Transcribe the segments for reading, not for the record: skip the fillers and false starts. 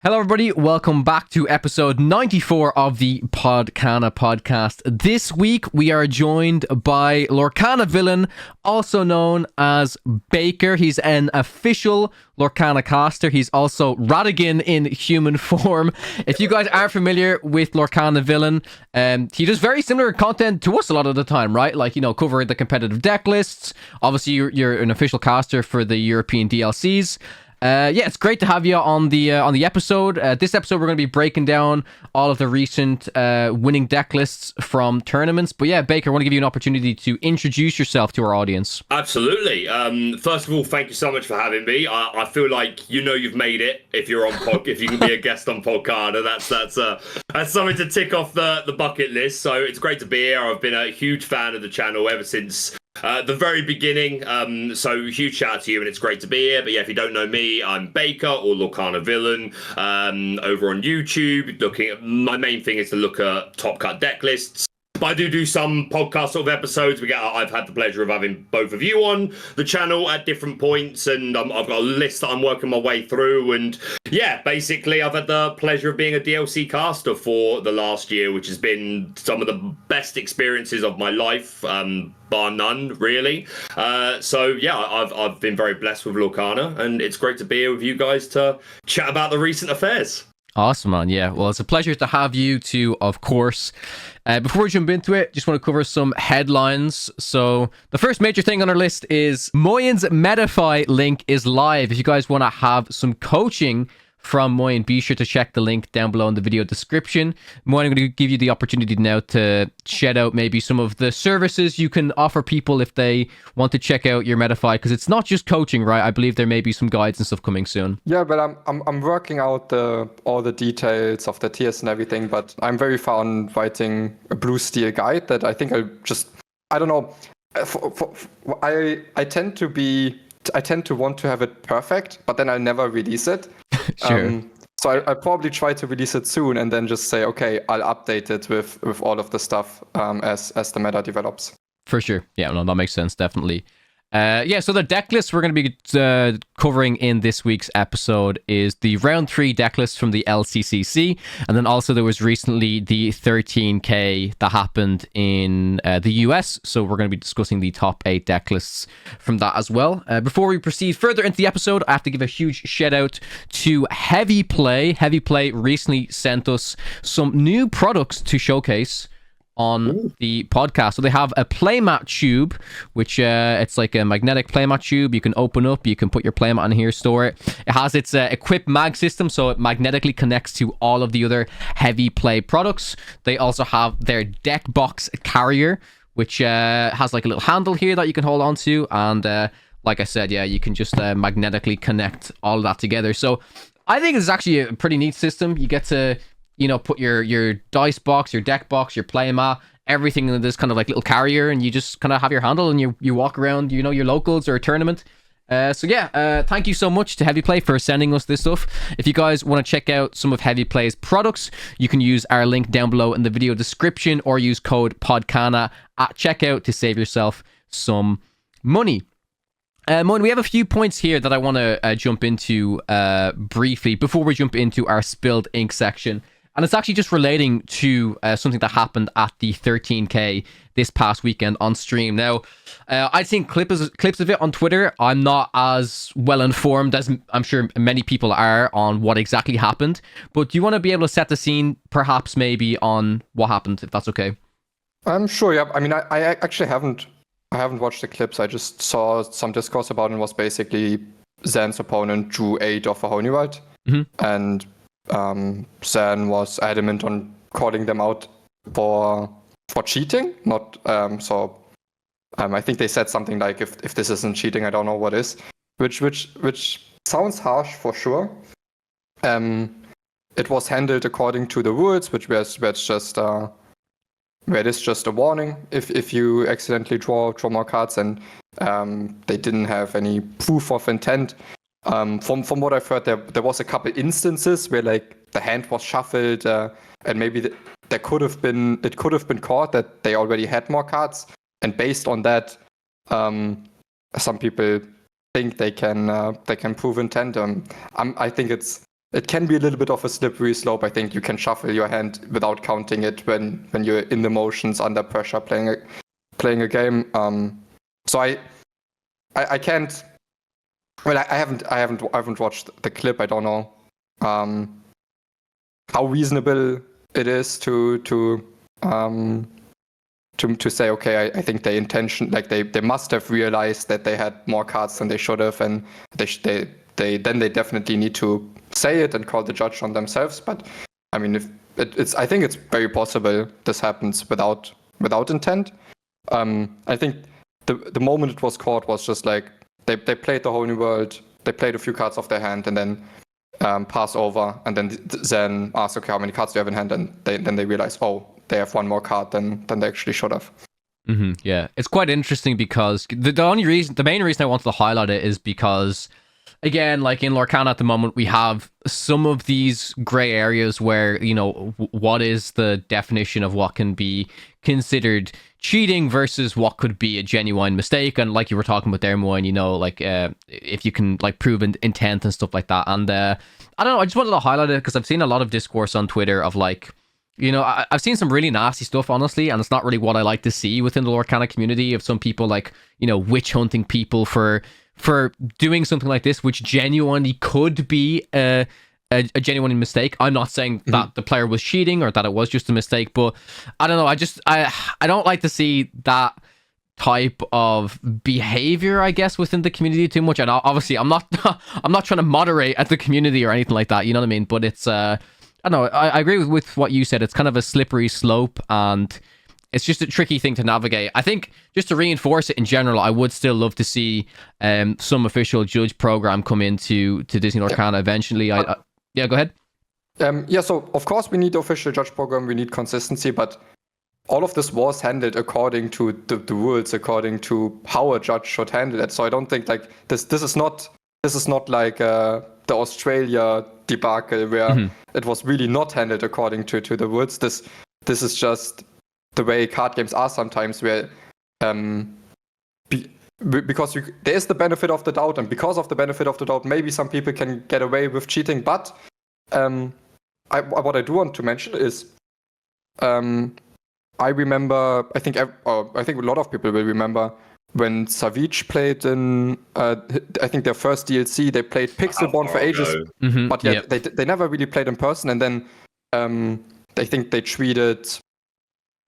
Hello, everybody. Welcome back to episode 94 of the Podcana podcast. This week, we are joined by Lorcana villain, also known as Baker. He's an official Lorcana caster. He's also Radigan in human form. If you guys aren't familiar with Lorcana villain, he does very similar content to us a lot of the time, right? Like, you know, covering the competitive deck lists. Obviously, you're an official caster for the European DLCs. It's great to have you on the episode. This episode, we're going to be breaking down all of the recent winning deck lists from tournaments. But yeah, Baker, I want to give you an opportunity to introduce yourself to our audience. Absolutely. First of all, thank you so much for having me. I feel like you've made it if you're on if you can be a guest on Podcana. That's something to tick off the bucket list. So it's great to be here. I've been a huge fan of the channel ever since the very beginning, so huge shout out to you, and it's great to be here. But yeah, if you don't know me, I'm Baker, or Lorcana Villain, over on YouTube. My main thing is to look at top cut deck lists. But I do some podcast sort of episodes. I've had the pleasure of having both of you on the channel at different points, and I've got a list that I'm working my way through. And yeah, basically, I've had the pleasure of being a DLC caster for the last year, which has been some of the best experiences of my life, bar none, really. So yeah, I've been very blessed with Lorcana, and it's great to be here with you guys to chat about the recent affairs. Awesome, man. Yeah, well, it's a pleasure to have you too, of course. Before we jump into it, just want to cover some headlines. So the first major thing on our list is Moyen's Metafy link is live. If you guys want to have some coaching from Moyen, be sure to check the link down below in the video description. Moyen, I'm going to give you the opportunity now to shed out maybe some of the services you can offer people if they want to check out your Metafy, because it's not just coaching, right? I believe there may be some guides and stuff coming soon. Yeah, but I'm working out all the details of the tiers and everything, but I'm very far on writing a blue steel guide that I think I don't know. I tend to want to have it perfect, but then I never release it. Sure. So I probably try to release it soon and then just say, okay, I'll update it with all of the stuff as the meta develops. For sure. Yeah, no, that makes sense, definitely. So the deck list we're going to be covering in this week's episode is the round 3 deck list from the LCCC, and then also there was recently the 13K that happened in the US, so we're going to be discussing the top 8 deck lists from that as well. Before we proceed further into the episode, I have to give a huge shout out to Heavy Play. Heavy Play recently sent us some new products to showcase on the podcast. So they have a Playmat tube, which it's like a magnetic Playmat tube. You can open up, you can put your Playmat in here, store it. It has its EquipMag system, so it magnetically connects to all of the other Heavy Play products. They also have their DECKBOX carrier, which has like a little handle here that you can hold on to, and like I said, yeah, you can just magnetically connect all of that together. So I think it's actually a pretty neat system. You get to put your dice box, your deck box, your Playmat, everything in this kind of like little carrier, and you just kind of have your handle and you walk around, your locals or a tournament. Thank you so much to Heavy Play for sending us this stuff. If you guys want to check out some of Heavy Play's products, you can use our link down below in the video description or use code PODCANA at checkout to save yourself some money. Moyen, we have a few points here that I want to jump into briefly before we jump into our spilled ink section. And it's actually just relating to something that happened at the 13K this past weekend on stream. Now, I've seen clips of it on Twitter. I'm not as well informed as I'm sure many people are on what exactly happened. But do you want to be able to set the scene, perhaps maybe, on what happened, if that's okay? I'm sure, yeah. I mean, I actually haven't watched the clips. I just saw some discourse about it, and was basically Zan's opponent drew 8 of a Holy Right. Mm-hmm. And Zan was adamant on calling them out for cheating. Not I think they said something like, if this isn't cheating, I don't know what is. Which sounds harsh for sure. It was handled according to the rules, where it is just a warning if you accidentally draw more cards, and they didn't have any proof of intent. From what I've heard, there was a couple instances where like the hand was shuffled, and maybe it could have been caught that they already had more cards, and based on that, some people think they can prove intent. I think it's it can be a little bit of a slippery slope. I think you can shuffle your hand without counting it when you're in the motions under pressure playing a game. So I can't. Well, I haven't watched the clip. I don't know how reasonable it is to say, okay, I think they must have realized that they had more cards than they should have, and they definitely need to say it and call the judge on themselves. But I mean, I think it's very possible this happens without intent. I think the moment it was caught was just like they played the whole new world, they played a few cards off their hand, and then pass over, and then ask, okay, how many cards do you have in hand? And then they realize, oh, they have one more card than they actually should have. Mm-hmm, yeah, it's quite interesting because the main reason I wanted to highlight it is because, again, like in Lorcana at the moment, we have some of these gray areas where, you know, what is the definition of what can be considered cheating versus what could be a genuine mistake. And like you were talking about there, Moyen, you know, like if you can like prove intent and stuff like that. And I don't know, I just wanted to highlight it because I've seen a lot of discourse on Twitter of like, you know, I've seen some really nasty stuff, honestly, and it's not really what I like to see within the Lorcana community, of some people like, you know, witch hunting people for doing something like this, which genuinely could be a genuine mistake. I'm not saying that the player was cheating or that it was just a mistake, but I don't know. I don't like to see that type of behavior, I guess, within the community too much. And obviously, I'm not trying to moderate at the community or anything like that. You know what I mean? But it's I don't know. I agree with what you said. It's kind of a slippery slope, and it's just a tricky thing to navigate. I think just to reinforce it in general, I would still love to see some official judge program come into Disney Lorcana eventually. Yeah, go ahead. So of course we need the official judge program, we need consistency, but all of this was handled according to the rules, according to how a judge should handle it. So I don't think like this is not like the Australia debacle where it was really not handled according to the rules. This is just the way card games are sometimes, where because there is the benefit of the doubt, and because of the benefit of the doubt, maybe some people can get away with cheating. But what I do want to mention is, I remember, I think a lot of people will remember when Savage played in, I think their first DLC, they played Pixelborn for ages, but yet they never really played in person. And then I think they treated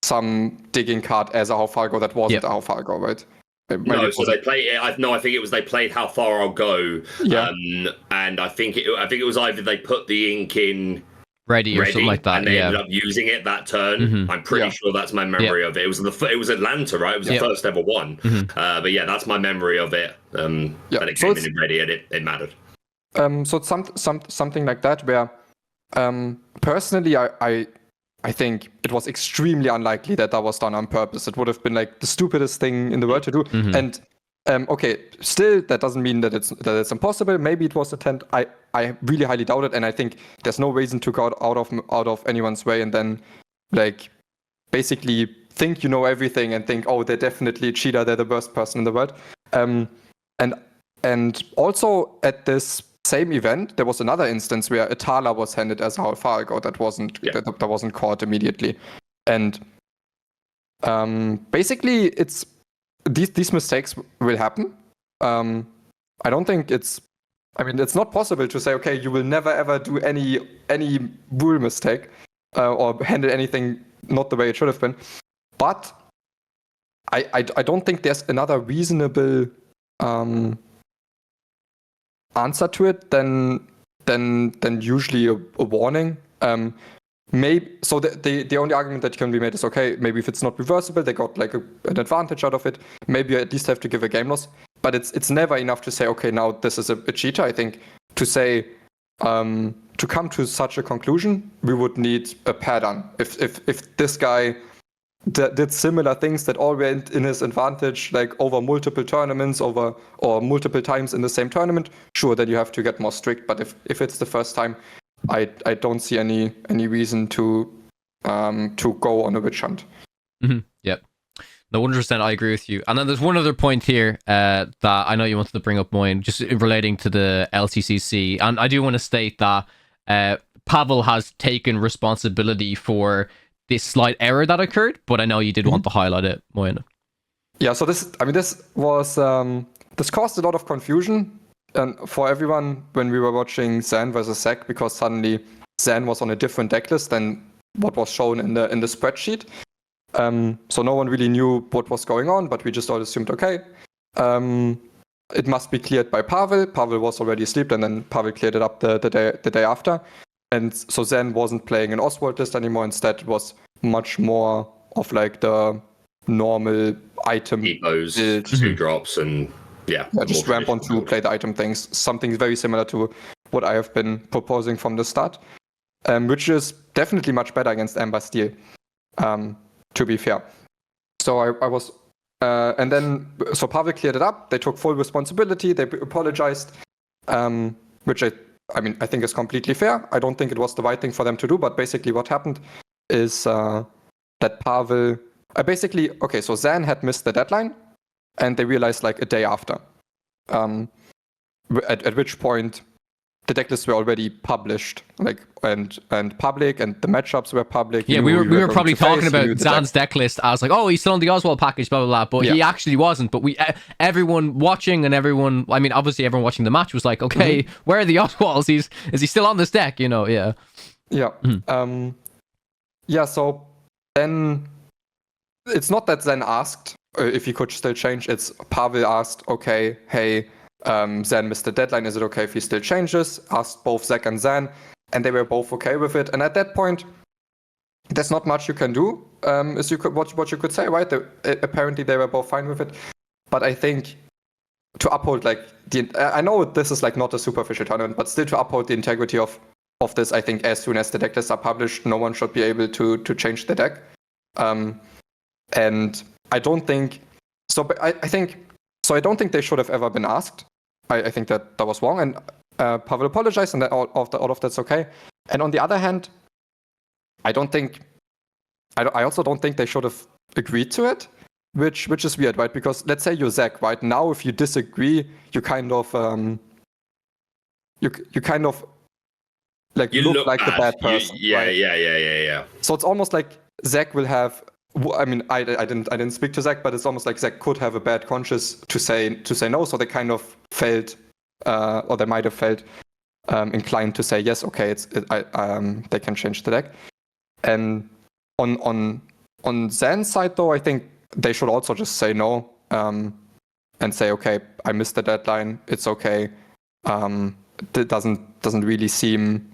some digging card as a How Far Go that wasn't a How Far Go, right? No, so they played. I think it was they played How Far I'll Go. Yeah. And I think it was either they put the ink in ready or something like that, and they ended up using it that turn. I'm pretty sure that's my memory of it. It was Atlanta, right? It was the first ever one. But yeah, that's my memory of it. That it came in ready and it mattered. So it's something like that where, personally, I think it was extremely unlikely that was done on purpose. It would have been like the stupidest thing in the world to do. And okay, still that doesn't mean that it's impossible. Maybe it was intent. I really highly doubt it, and I think there's no reason to go out of anyone's way and then like basically think you know everything and think, oh, they're definitely a cheater. They're the worst person in the world. And also at this same event, there was another instance where Atala was handed as How Far Ago that wasn't caught immediately, and basically it's these mistakes will happen. I don't think it's not possible to say, okay, you will never ever do any rule mistake or handle anything not the way it should have been, but I don't think there's another reasonable answer to it than usually a warning. Maybe so. The only argument that can be made is, okay, maybe if it's not reversible, they got like an advantage out of it. Maybe you at least have to give a game loss. But it's never enough to say, okay, now this is a cheater. I think to say to come to such a conclusion, we would need a pattern. If this guy did similar things that all went in his advantage, like over multiple tournaments, or multiple times in the same tournament, sure, then you have to get more strict. But if it's the first time, I don't see any reason to go on a witch hunt. Yep. No, 100%, I agree with you. And then there's one other point here that I know you wanted to bring up, Moyen, just relating to the LCCC. And I do want to state that Pavel has taken responsibility for this slight error that occurred, but I know you did want to highlight it, Moyen. Yeah, so this was this caused a lot of confusion for everyone when we were watching Zan versus Zach, because suddenly Zan was on a different deck list than what was shown in the spreadsheet. So no one really knew what was going on, but we just all assumed, okay, it must be cleared by Pavel. Pavel was already asleep, and then Pavel cleared it up the day after. And so Zan wasn't playing an Oswald list anymore. Instead, it was much more of like the normal item Depots, build. 2 drops, and just ramp on 2, play the item things. Something very similar to what I have been proposing from the start, which is definitely much better against Amber Steel, to be fair. So I was, and then so Pavel cleared it up. They took full responsibility. They apologized, which I mean, I think is completely fair. I don't think it was the right thing for them to do, but basically what happened is that Pavel, so Zan had missed the deadline, and they realized like a day after, at which point the decklists were already published, like and public, and the matchups were public. Yeah, we were probably talking about Zan's decklist as like, oh, he's still on the Oswald package, blah blah blah, but he actually wasn't. But everyone watching and everyone, I mean, obviously everyone watching the match was like, okay, where are the Oswalds? Is he still on this deck? You know, yeah. So then it's not that Zan asked if he could still change. It's Pavel asked, okay, hey, Zan missed the deadline. Is it okay if he still changes? Asked both Zach and Zan, and they were both okay with it. And at that point, there's not much you can do. As you could what you could say, right? Apparently, they were both fine with it. But I think to uphold like I know this is like not a superficial tournament, but still to uphold the integrity of this, I think as soon as the deck lists are published, no one should be able to change the deck. And I don't think so. But I think so. I don't think they should have ever been asked. I think that was wrong, and Pavel apologized, and that all of that's okay. And on the other hand, I also don't think they should have agreed to it, which is weird, right? Because let's say you're Zach, right? Now, if you disagree, you kind of you kind of like you look like the bad person. Yeah. So it's almost like Zach will have. I mean, I didn't speak to Zach, but it's almost like Zach could have a bad conscience to say no. So they kind of felt, or they might have felt inclined to say yes. Okay, they can change the deck. And on Zan's side, though, I think they should also just say no, and say, okay, I missed the deadline. It's okay. It doesn't really seem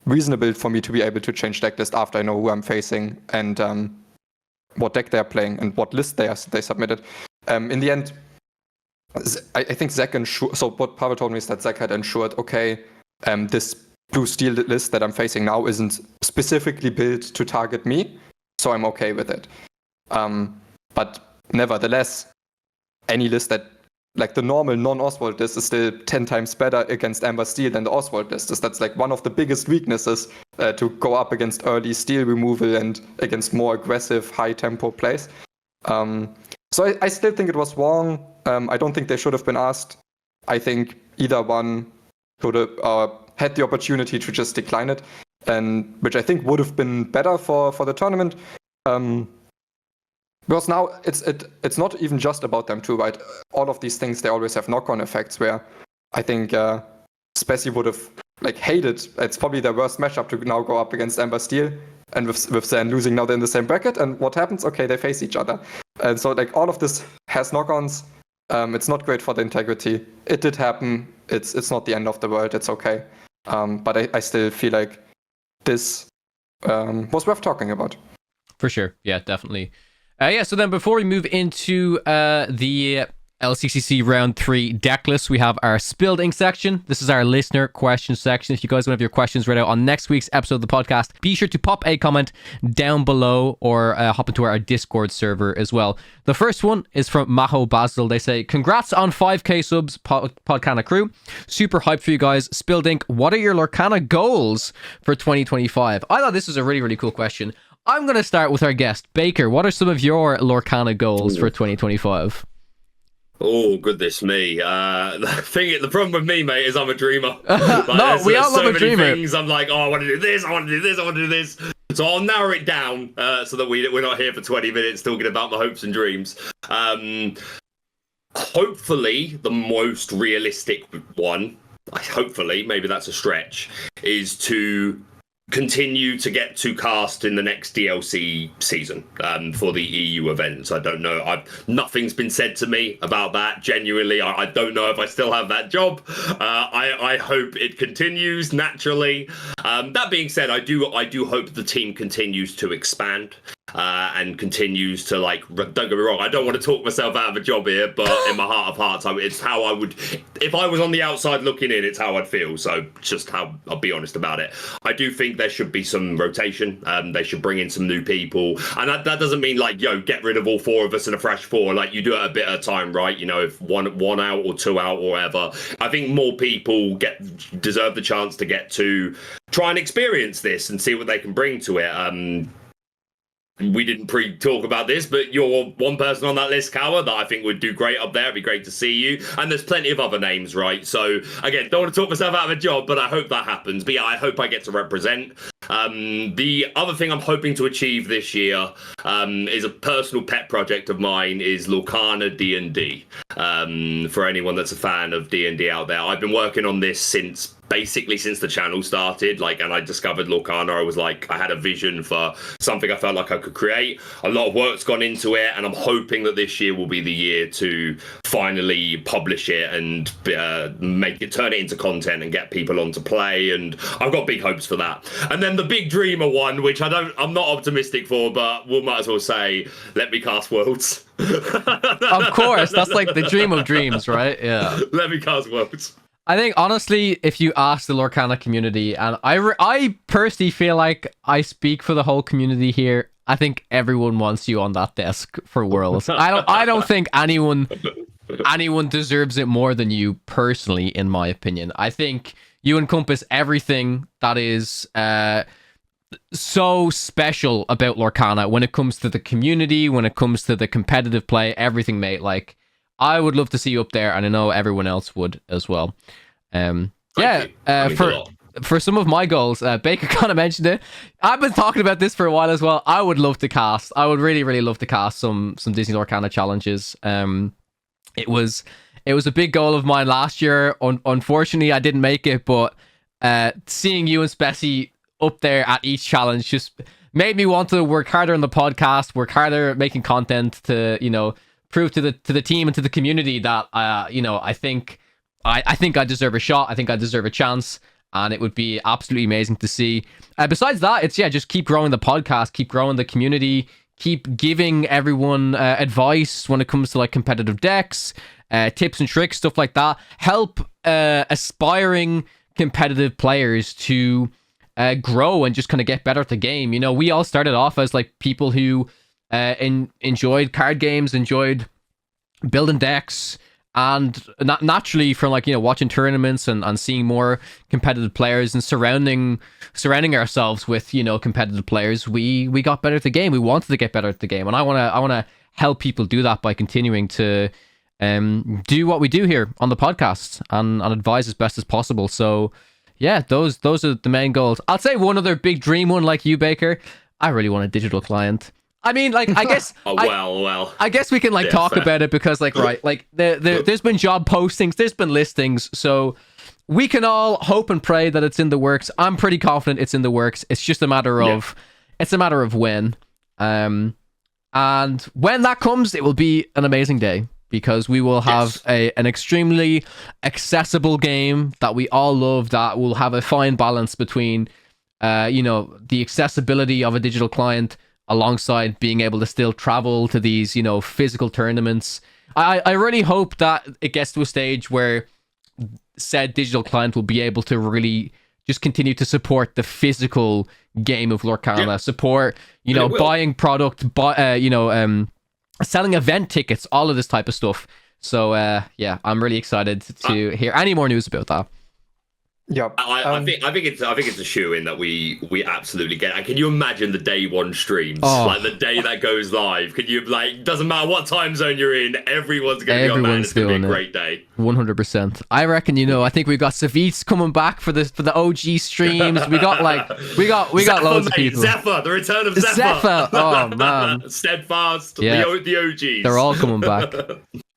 reasonable for me to be able to change deck list after I know who I'm facing and what deck they're playing and what list they submitted. In the end, I think Zach ensured. So what Pavel told me is that Zach had ensured, okay, this blue steel list that I'm facing now isn't specifically built to target me, so I'm okay with it. But nevertheless, any list that, like the normal non-Oswald list, is still 10 times better against Amber Steel than the Oswald list. That's like one of the biggest weaknesses to go up against early steel removal and against more aggressive, high-tempo plays. So I still think it was wrong. I don't think they should have been asked. I think either one could have had the opportunity to just decline it, and which I think would have been better for the tournament. Because now it's not even just about them too, right? All of these things, they always have knock-on effects where I think Spessy would have like hated. It's probably their worst matchup to now go up against Amber Steel, and with Zan losing, now they're in the same bracket, and what happens? Okay, they face each other. And so like all of this has knock-ons. It's not great for the integrity. It did happen. It's not the end of the world. It's okay. But I still feel like this was worth talking about. For sure. Yeah, definitely. So then before we move into the LCCC round 3 deck list, we have our spilled ink section. This is our listener question section. If you guys want to have your questions read out on next week's episode of the podcast, be sure to pop a comment down below or hop into our Discord server as well. The first one is from Maho Basil. They say, congrats on 5k subs, Podcana crew. Super hyped for you guys. Spilled ink, what are your Lorcana goals for 2025? I thought this was a really, really cool question. I'm going to start with our guest, Baker. What are some of your Lorcana goals for 2025? Oh, goodness me. The problem with me, mate, is I'm a dreamer. No, we all love a dreamer. Things I'm like, oh, I want to do this, I want to do this, I want to do this. So I'll narrow it down so that we're not here for 20 minutes talking about my hopes and dreams. Hopefully, the most realistic one, hopefully, maybe that's a stretch, is to continue to get to cast in the next DLC season for the EU events. I don't know. Nothing's been said to me about that. Genuinely, I don't know if I still have that job. I hope it continues naturally. That being said, I do hope the team continues to expand. And continues to, like, don't get me wrong, I don't want to talk myself out of a job here, but in my heart of hearts, it's how I would, if I was on the outside looking in, it's how I'd feel. So just how I'll be honest about it. I do think there should be some rotation. They should bring in some new people, and that doesn't mean like, get rid of all four of us and a fresh four. Like, you do it a bit at a time, right? If one out or two out or whatever. I think more people deserve the chance to get to try and experience this and see what they can bring to it. We didn't pre-talk about this, but you're one person on that list, Kawa, that I think would do great up there. It'd be great to see you. And there's plenty of other names, right? So, again, don't want to talk myself out of a job, but I hope that happens. But yeah, I hope I get to represent. The other thing I'm hoping to achieve this year is a personal pet project of mine, is Lorcana D&D. For anyone that's a fan of D&D out there, I've been working on this since the channel started, and I discovered Lorcana. I was like, I had a vision for something I felt like I could create. A lot of work's gone into it, and I'm hoping that this year will be the year to finally publish it and turn it into content and get people on to play. And I've got big hopes for that. And then the big dreamer one, which I'm not optimistic for, but we might as well say, let me cast Worlds. Of course, that's like the dream of dreams, right? Yeah. Let me cast Worlds. I think, honestly, if you ask the Lorcana community, and I personally feel like I speak for the whole community here, I think everyone wants you on that desk for Worlds. I don't think anyone deserves it more than you personally, in my opinion. I think you encompass everything that is so special about Lorcana when it comes to the community, when it comes to the competitive play, everything, mate. Like, I would love to see you up there, and I know everyone else would as well. For some of my goals, Baker kind of mentioned it. I've been talking about this for a while as well. I would love to cast. I would really, really love to cast some Disney Lorcana challenges. It was a big goal of mine last year. Unfortunately, I didn't make it, but seeing you and Spessy up there at each challenge just made me want to work harder on the podcast, work harder at making content to, prove to the team and to the community that I think I deserve a shot. I think I deserve a chance, and it would be absolutely amazing to see. Besides that, it's just keep growing the podcast, keep growing the community, keep giving everyone advice when it comes to like competitive decks, tips and tricks, stuff like that. Help aspiring competitive players to grow and just kind of get better at the game. We all started off as like people who enjoyed card games, enjoyed building decks, and naturally from watching tournaments and seeing more competitive players and surrounding ourselves with competitive players, we got better at the game. We wanted to get better at the game, and I want to help people do that by continuing to do what we do here on the podcast and advise as best as possible. So yeah, those are the main goals. I'll say one other big dream one, like you, Baker. I really want a digital client. I mean, I guess. well. I guess we can talk fair about it because, there's been job postings, there's been listings, so we can all hope and pray that it's in the works. I'm pretty confident it's in the works. It's just a matter of, when. And when that comes, it will be an amazing day because we will have an extremely accessible game that we all love. That will have a fine balance between, the accessibility of a digital client alongside being able to still travel to these, physical tournaments. I really hope that it gets to a stage where said digital client will be able to really just continue to support the physical game of Lorcana, support, buying product, selling event tickets, all of this type of stuff. So, I'm really excited to hear any more news about that. Yeah. I think it's a shoe-in that we absolutely get. And can you imagine the day one streams? Oh. Like the day that goes live. Can you doesn't matter what time zone you're in, everyone's gonna be on that, and it's gonna be a great day. 100%. I reckon, I think we've got Savitz coming back for the OG streams. We got Zephyr, loads of people. Zephyr, the return of Zephyr. Oh man. Steadfast, Yeah. the OGs. They're all coming back.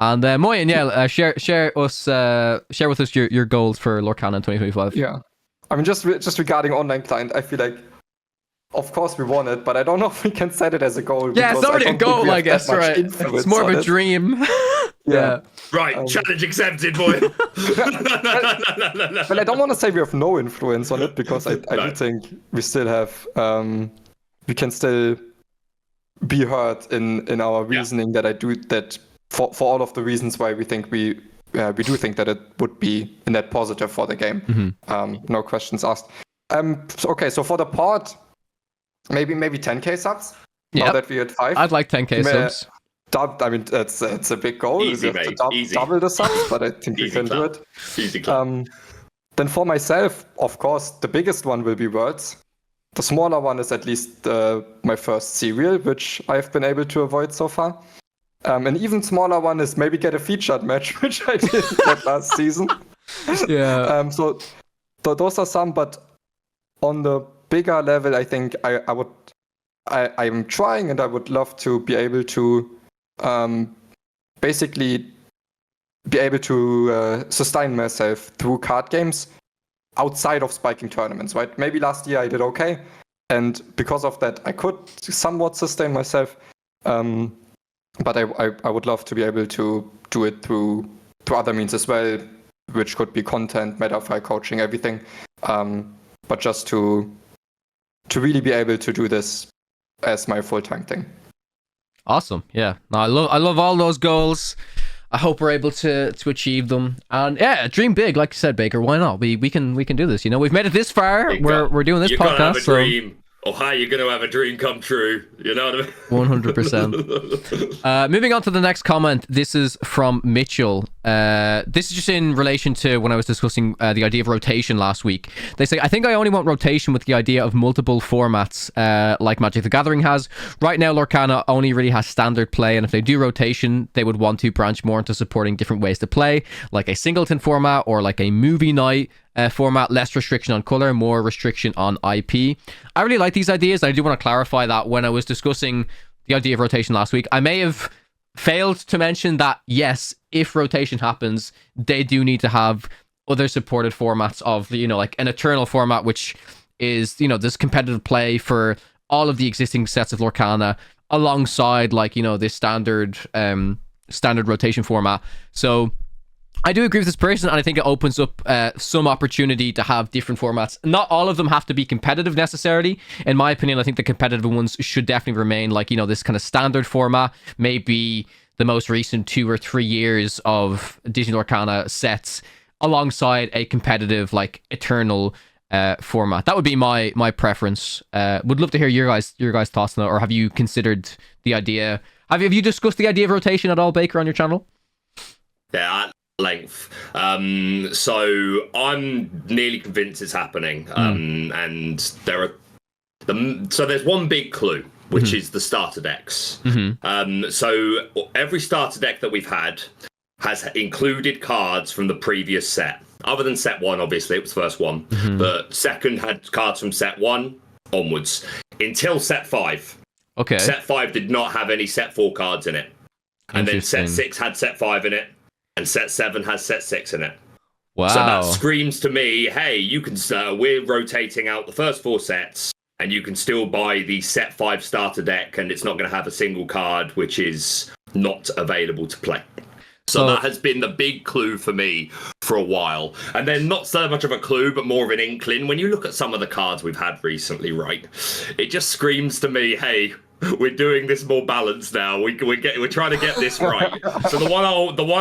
And Moyen, share with us your goals for Lorcana 2025. Yeah, I mean, just regarding online client, I feel like, of course, we want it, but I don't know if we can set it as a goal. Yeah, it's not really a goal, I guess, right? It's more of a dream. Yeah. Right, challenge accepted, boy. Well, I don't want to say we have no influence on it, because I do think we still have, we can still be heard in our reasoning that I do that for all of the reasons why we think we do think that it would be a net positive for the game. Mm-hmm. No questions asked. So for the pod, maybe 10k subs. Yeah. Now that we're at 5. I'd like 10k subs. I mean, it's a big goal. Easy, we have mate. to Easy. double the subs, but I think we can do it. Easy clap. Then for myself, of course, the biggest one will be Worlds. The smaller one is at least my first serial, which I've been able to avoid so far. An even smaller one is maybe get a featured match, which I didn't get last season. Yeah. So those are some, but on the bigger level, I think I'm trying, and I would love to be able to basically be able to sustain myself through card games outside of spiking tournaments, right? Maybe last year I did okay, and because of that I could somewhat sustain myself. But I would love to be able to do it through other means as well, which could be content, metafile coaching, everything. But just to really be able to do this as my full-time thing. Awesome. Yeah. No, I love all those goals. I hope we're able to achieve them. And yeah, dream big, like you said, Baker. Why not? We can do this. We've made it this far. We're doing this podcast. Have a dream. Or how you're going to have a dream come true. You know what I mean? 100%. Moving on to the next comment. This is from Mitchell. This is just in relation to when I was discussing the idea of rotation last week. They say, I think I only want rotation with the idea of multiple formats like Magic the Gathering has. Right now, Lorcana only really has standard play, and if they do rotation, they would want to branch more into supporting different ways to play, like a singleton format or like a movie night format, less restriction on color, more restriction on IP. I really like these ideas. I do want to clarify that when I was discussing the idea of rotation last week, I may have failed to mention that, yes, if rotation happens, they do need to have other supported formats of, like an Eternal format, which is, this competitive play for all of the existing sets of Lorcana alongside, like, this standard rotation format. So I do agree with this person, and I think it opens up some opportunity to have different formats. Not all of them have to be competitive necessarily. In my opinion, I think the competitive ones should definitely remain like, this kind of standard format, maybe the most recent 2 or 3 years of Disney Lorcana sets alongside a competitive, like, Eternal format. That would be my preference. Would love to hear your guys' thoughts on it, or have you considered the idea? Have you discussed the idea of rotation at all, Baker, on your channel? Yeah, length. So I'm nearly convinced it's happening. And there's one big clue, which is the starter decks. So every starter deck that we've had has included cards from the previous set. Other than set 1, obviously, it was the first one. But second had cards from set 1 onwards until set 5. Okay. Set 5 did not have any set 4 cards in it. And then set 6 had set 5 in it. And set 7 has set 6 in it. Wow. So that screams to me, hey, you can we're rotating out the first 4 sets, and you can still buy the set 5 starter deck, and it's not going to have a single card which is not available to play. So that has been the big clue for me for a while. And then not so much of a clue, but more of an inkling. When you look at some of the cards we've had recently, right, it just screams to me, hey, we're doing this more balanced now. We're trying to get this right. So the one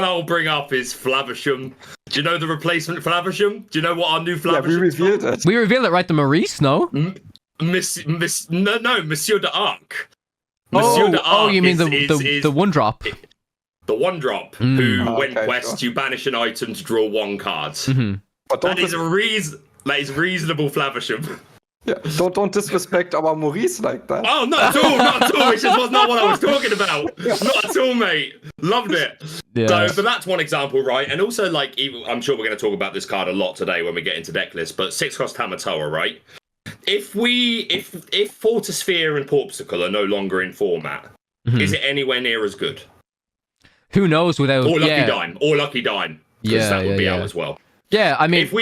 I'll bring up is Flavisham. Do you know the replacement Flavisham? Do you know what our new Flavisham? Yeah, we revealed it. We revealed it, right? The Maurice, no? Monsieur d'Arc. You mean the one drop? The one drop, who when quest you banish an item to draw 1 card. But That is reasonable, Flaversham. Yeah, don't disrespect our Maurice like that. Oh, not at all, not at all. Which was not what I was talking about. Not at all, mate. Loved it. Yeah. So, but that's one example, right? And also, like, even, I'm sure we're going to talk about this card a lot today when we get into Decklist. But 6-cost Tamatoa, right? If Fortisphere and Porpsicle are no longer in format, is it anywhere near as good? Who knows without Or Lucky Dime. Because that would be out as well. Yeah, I mean, if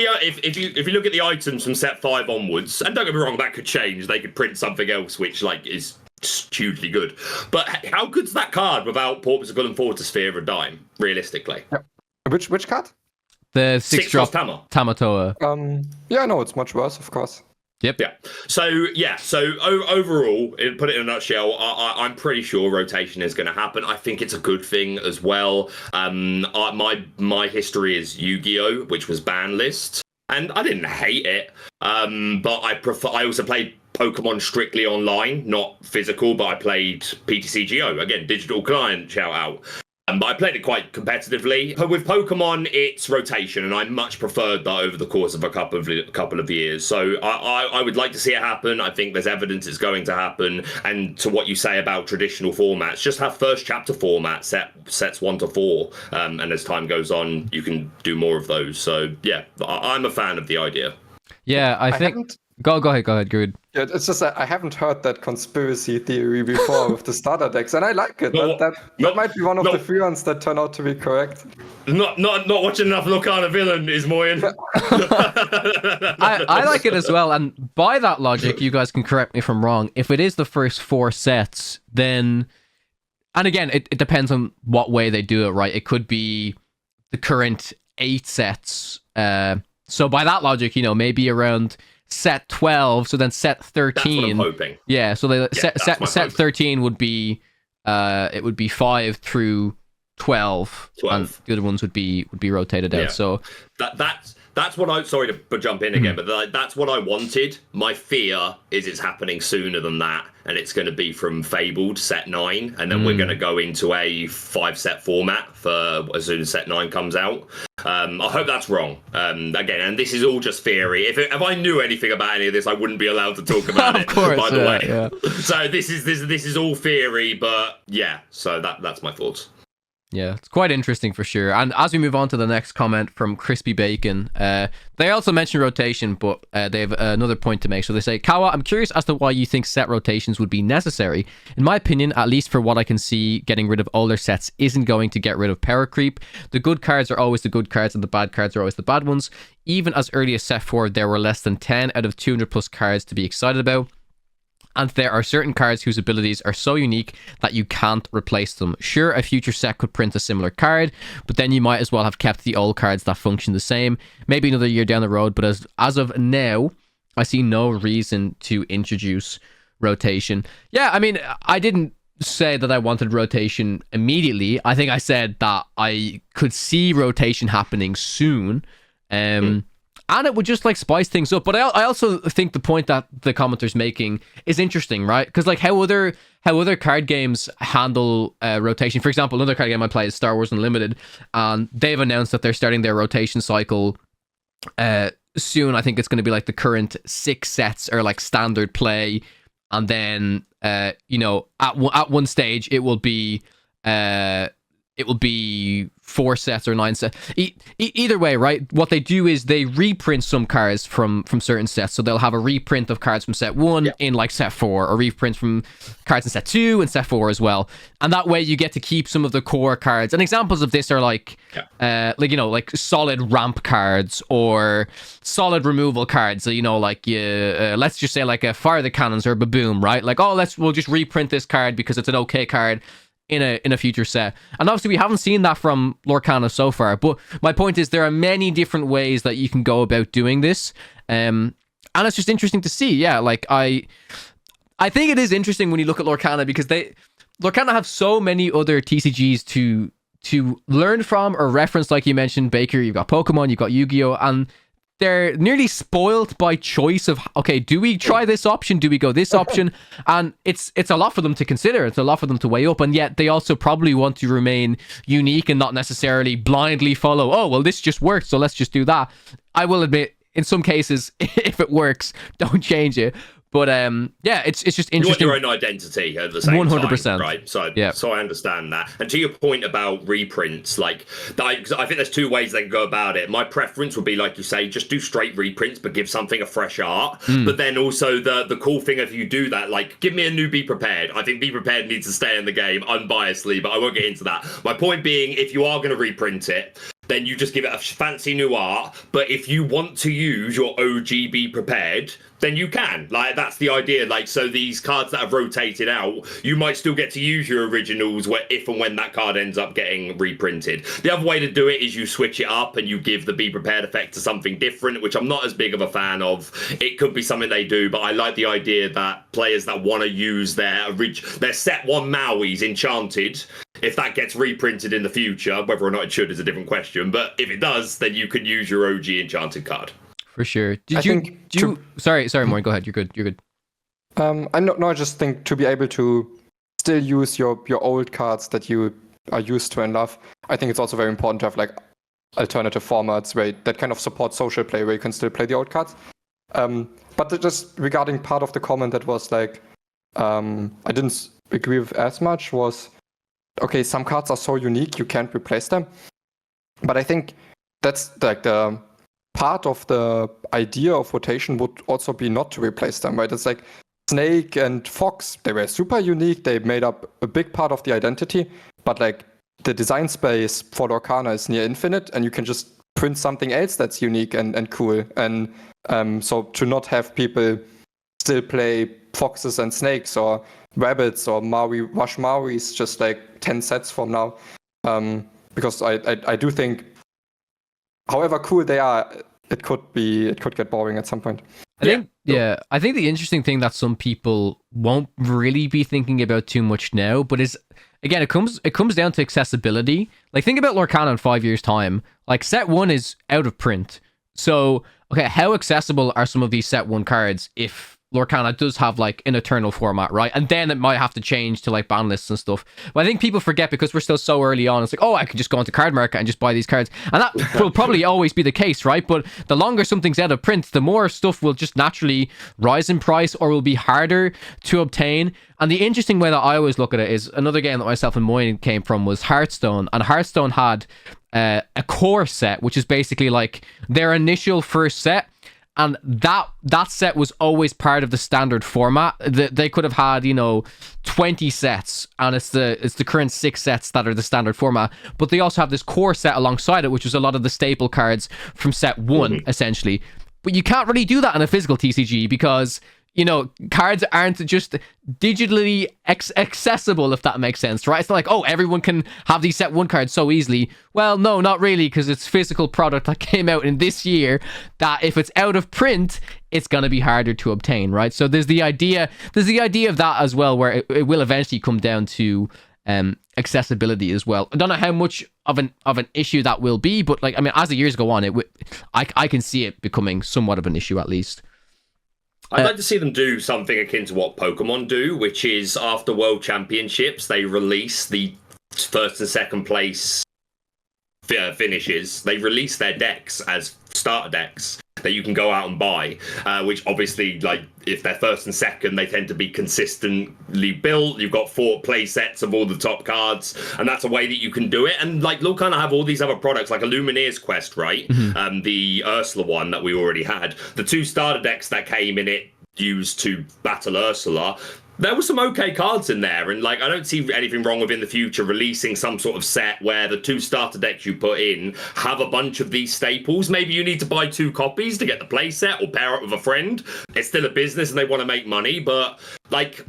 you look at the items from set 5 onwards, and don't get me wrong, that could change. They could print something else which like is hugely good. But how good's that card without Porpsicle and Fortisphere a dime, realistically? Yeah. Which card? the 6-drop Tamatoa. Yeah, no, it's much worse, of course. Yep. Yeah. So overall, put it in a nutshell, I'm pretty sure rotation is going to happen. I think it's a good thing as well. My history is Yu-Gi-Oh, which was ban list, and I didn't hate it. But I also played Pokemon strictly online, not physical. But I played PTCGO again, digital client. Shout out. But I played it quite competitively. But with Pokemon, it's rotation, and I much preferred that over the course of a couple of years. So I would like to see it happen. I think there's evidence it's going to happen. And to what you say about traditional formats, just have first chapter format sets 1 to 4, and as time goes on, you can do more of those. So yeah, I'm a fan of the idea. Yeah, I think. Go ahead, good. Yeah, it's just that I haven't heard that conspiracy theory before with the starter decks, and I like it. That might be one of the few ones that turn out to be correct. Not watching enough Lorcana Villain is Moyen. I like it as well, and by that logic, you guys can correct me if I'm wrong. If it is the first 4 sets, then, and again, it depends on what way they do it, right? It could be the current 8 sets. So by that logic, maybe around set 12, so then set 13. That's what I'm hoping. Yeah, so set 13 would be it would be 5 through 12, and the other ones would be rotated out. So that's what I sorry to jump in again, but that's what I wanted. My fear is it's happening sooner than that, and it's going to be from Fabled set 9, and then we're going to go into a 5-set format for as soon as set 9 comes out. I hope that's wrong. Again, and this is all just theory. If I knew anything about any of this, I wouldn't be allowed to talk about it. Of course, by the way. Yeah. So this is all theory, but yeah. So that's my thoughts. Yeah, it's quite interesting for sure. And as we move on to the next comment from Crispy Bacon, they also mention rotation, but they have another point to make. So they say, Kawa, I'm curious as to why you think set rotations would be necessary. In my opinion, at least for what I can see, getting rid of older sets isn't going to get rid of power creep. The good cards are always the good cards and the bad cards are always the bad ones. Even as early as set 4, there were less than 10 out of 200 plus cards to be excited about. And there are certain cards whose abilities are so unique that you can't replace them. Sure, a future set could print a similar card, but then you might as well have kept the old cards that function the same. Maybe another year down the road, but as of now, I see no reason to introduce rotation. Yeah, I mean, I didn't say that I wanted rotation immediately. I think I said that I could see rotation happening soon. And it would just like spice things up. But I also think the point that the commenter's making is interesting, right? Because like how other card games handle rotation. For example, another card game I play is Star Wars Unlimited, and they've announced that they're starting their rotation cycle soon. I think it's going to be like the current 6 sets are like standard play, and then at one stage it will be 4 sets or 9 sets. Either way, right? What they do is they reprint some cards from certain sets. So they'll have a reprint of cards from set 1 in like set 4, or reprint from cards in set 2 and set 4 as well. And that way you get to keep some of the core cards. And examples of this are like solid ramp cards or solid removal cards. So, let's just say like a Fire the Cannons or a Baboom, right? Like, we'll just reprint this card because it's an okay card in a future set. And obviously we haven't seen that from Lorcana so far, but my point is there are many different ways that you can go about doing this, and it's just interesting to see. Yeah, like I think it is interesting when you look at Lorcana, because Lorcana have so many other TCGs to learn from or reference. Like you mentioned, Baker, you've got Pokemon, you've got Yu-Gi-Oh, and they're nearly spoiled by choice of, okay, do we try this option? Do we go this option? And it's a lot for them to consider. It's a lot for them to weigh up. And yet they also probably want to remain unique and not necessarily blindly follow, oh, well, this just works, so let's just do that. I will admit, in some cases, if it works, don't change it. But yeah, it's just interesting. You want your own identity at the same 100%. time, right? So I understand that. And to your point about reprints, like I think there's two ways they can go about it. My preference would be, like you say, just do straight reprints, but give something a fresh art. But then also the cool thing, if you do that, like give me a new Be Prepared. I think Be Prepared needs to stay in the game unbiasedly, but I won't get into that. My point being, if you are going to reprint it, then you just give it a fancy new art. But if you want to use your OG Be Prepared, then you can. Like, that's the idea. Like, so these cards that have rotated out, you might still get to use your originals if and when that card ends up getting reprinted. The other way to do it is you switch it up and you give the Be Prepared effect to something different, which I'm not as big of a fan of. It could be something they do, but I like the idea that players that want to use their set one Maui's Enchanted, if that gets reprinted in the future, whether or not it should is a different question, but if it does, then you can use your OG Enchanted card. For sure. Sorry, Moyen, go ahead. You're good. I just think to be able to still use your old cards that you are used to and love, I think it's also very important to have like alternative formats that kind of support social play where you can still play the old cards. But just regarding part of the comment that was like, I didn't agree with as much was, okay, some cards are so unique you can't replace them. But I think that's like the part of the idea of rotation would also be not to replace them, right? It's like Snake and Fox, they were super unique. They made up a big part of the identity, but like the design space for Lorcana is near infinite, and you can just print something else that's unique and cool. And so to not have people still play Foxes and Snakes or Rabbits or Rush Maui's just like 10 sets from now. Because I do think, however cool they are, it could get boring at some point. I think the interesting thing that some people won't really be thinking about too much now, but is, again, it comes down to accessibility. Like, think about Lorcana in 5 years' time. Like, set 1 is out of print. So, okay, how accessible are some of these set 1 cards if Lorcana does have like an eternal format, right? And then it might have to change to like ban lists and stuff. But I think people forget, because we're still so early on, it's like, oh, I could just go into Card Market and just buy these cards. And that will probably always be the case, right? But the longer something's out of print, the more stuff will just naturally rise in price or will be harder to obtain. And the interesting way that I always look at it is, another game that myself and Moyen came from was Hearthstone. And Hearthstone had a core set, which is basically like their initial first set. And that set was always part of the standard format. They could have had, 20 sets, and it's the current 6 sets that are the standard format. But they also have this core set alongside it, which was a lot of the staple cards from set 1, essentially. But you can't really do that in a physical TCG because, cards aren't just digitally accessible, if that makes sense, right? It's not like, oh, everyone can have these set 1 cards so easily. Well, no, not really, because it's physical product that came out in this year that if it's out of print, it's going to be harder to obtain, right? So there's the idea of that as well, where it will eventually come down to accessibility as well. I don't know how much of an issue that will be, but like, I mean, as the years go on, I can see it becoming somewhat of an issue at least. I'd like to see them do something akin to what Pokemon do, which is after World Championships, they release the first and second place finishes. They release their decks as starter decks that you can go out and buy, which obviously, like, if they're first and second, they tend to be consistently built. You've got 4 play sets of all the top cards, and that's a way that you can do it. And like, Lorcana have all these other products, like a Lumineer's Quest, right? The Ursula one that we already had. The 2 starter decks that came in it used to battle Ursula. There were some okay cards in there, and like, I don't see anything wrong with in the future releasing some sort of set where the 2 starter decks you put in have a bunch of these staples. Maybe you need to buy 2 copies to get the play set or pair up with a friend. It's still a business and they want to make money, but like,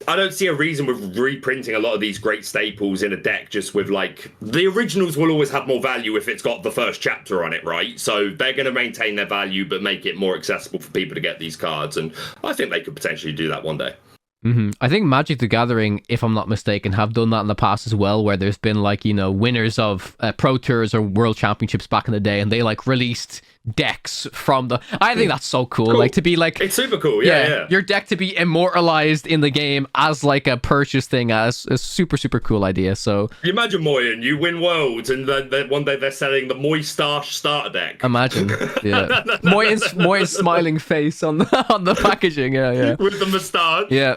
I don't see a reason with reprinting a lot of these great staples in a deck just with like, the originals will always have more value if it's got the first chapter on it, right? So they're going to maintain their value but make it more accessible for people to get these cards, and I think they could potentially do that one day. I think Magic the Gathering, if I'm not mistaken, have done that in the past as well, where there's been like, winners of Pro Tours or World Championships back in the day, and they like released decks from the. I think that's so cool. Like to be like, it's super cool. Yeah. Your deck to be immortalized in the game as like a purchase thing, as a super cool idea. So you imagine Moyen, you win worlds, and then one day they're selling the Moistache starter deck. Imagine, yeah, Moyen's smiling face on the packaging, yeah, with the moustache. Yeah.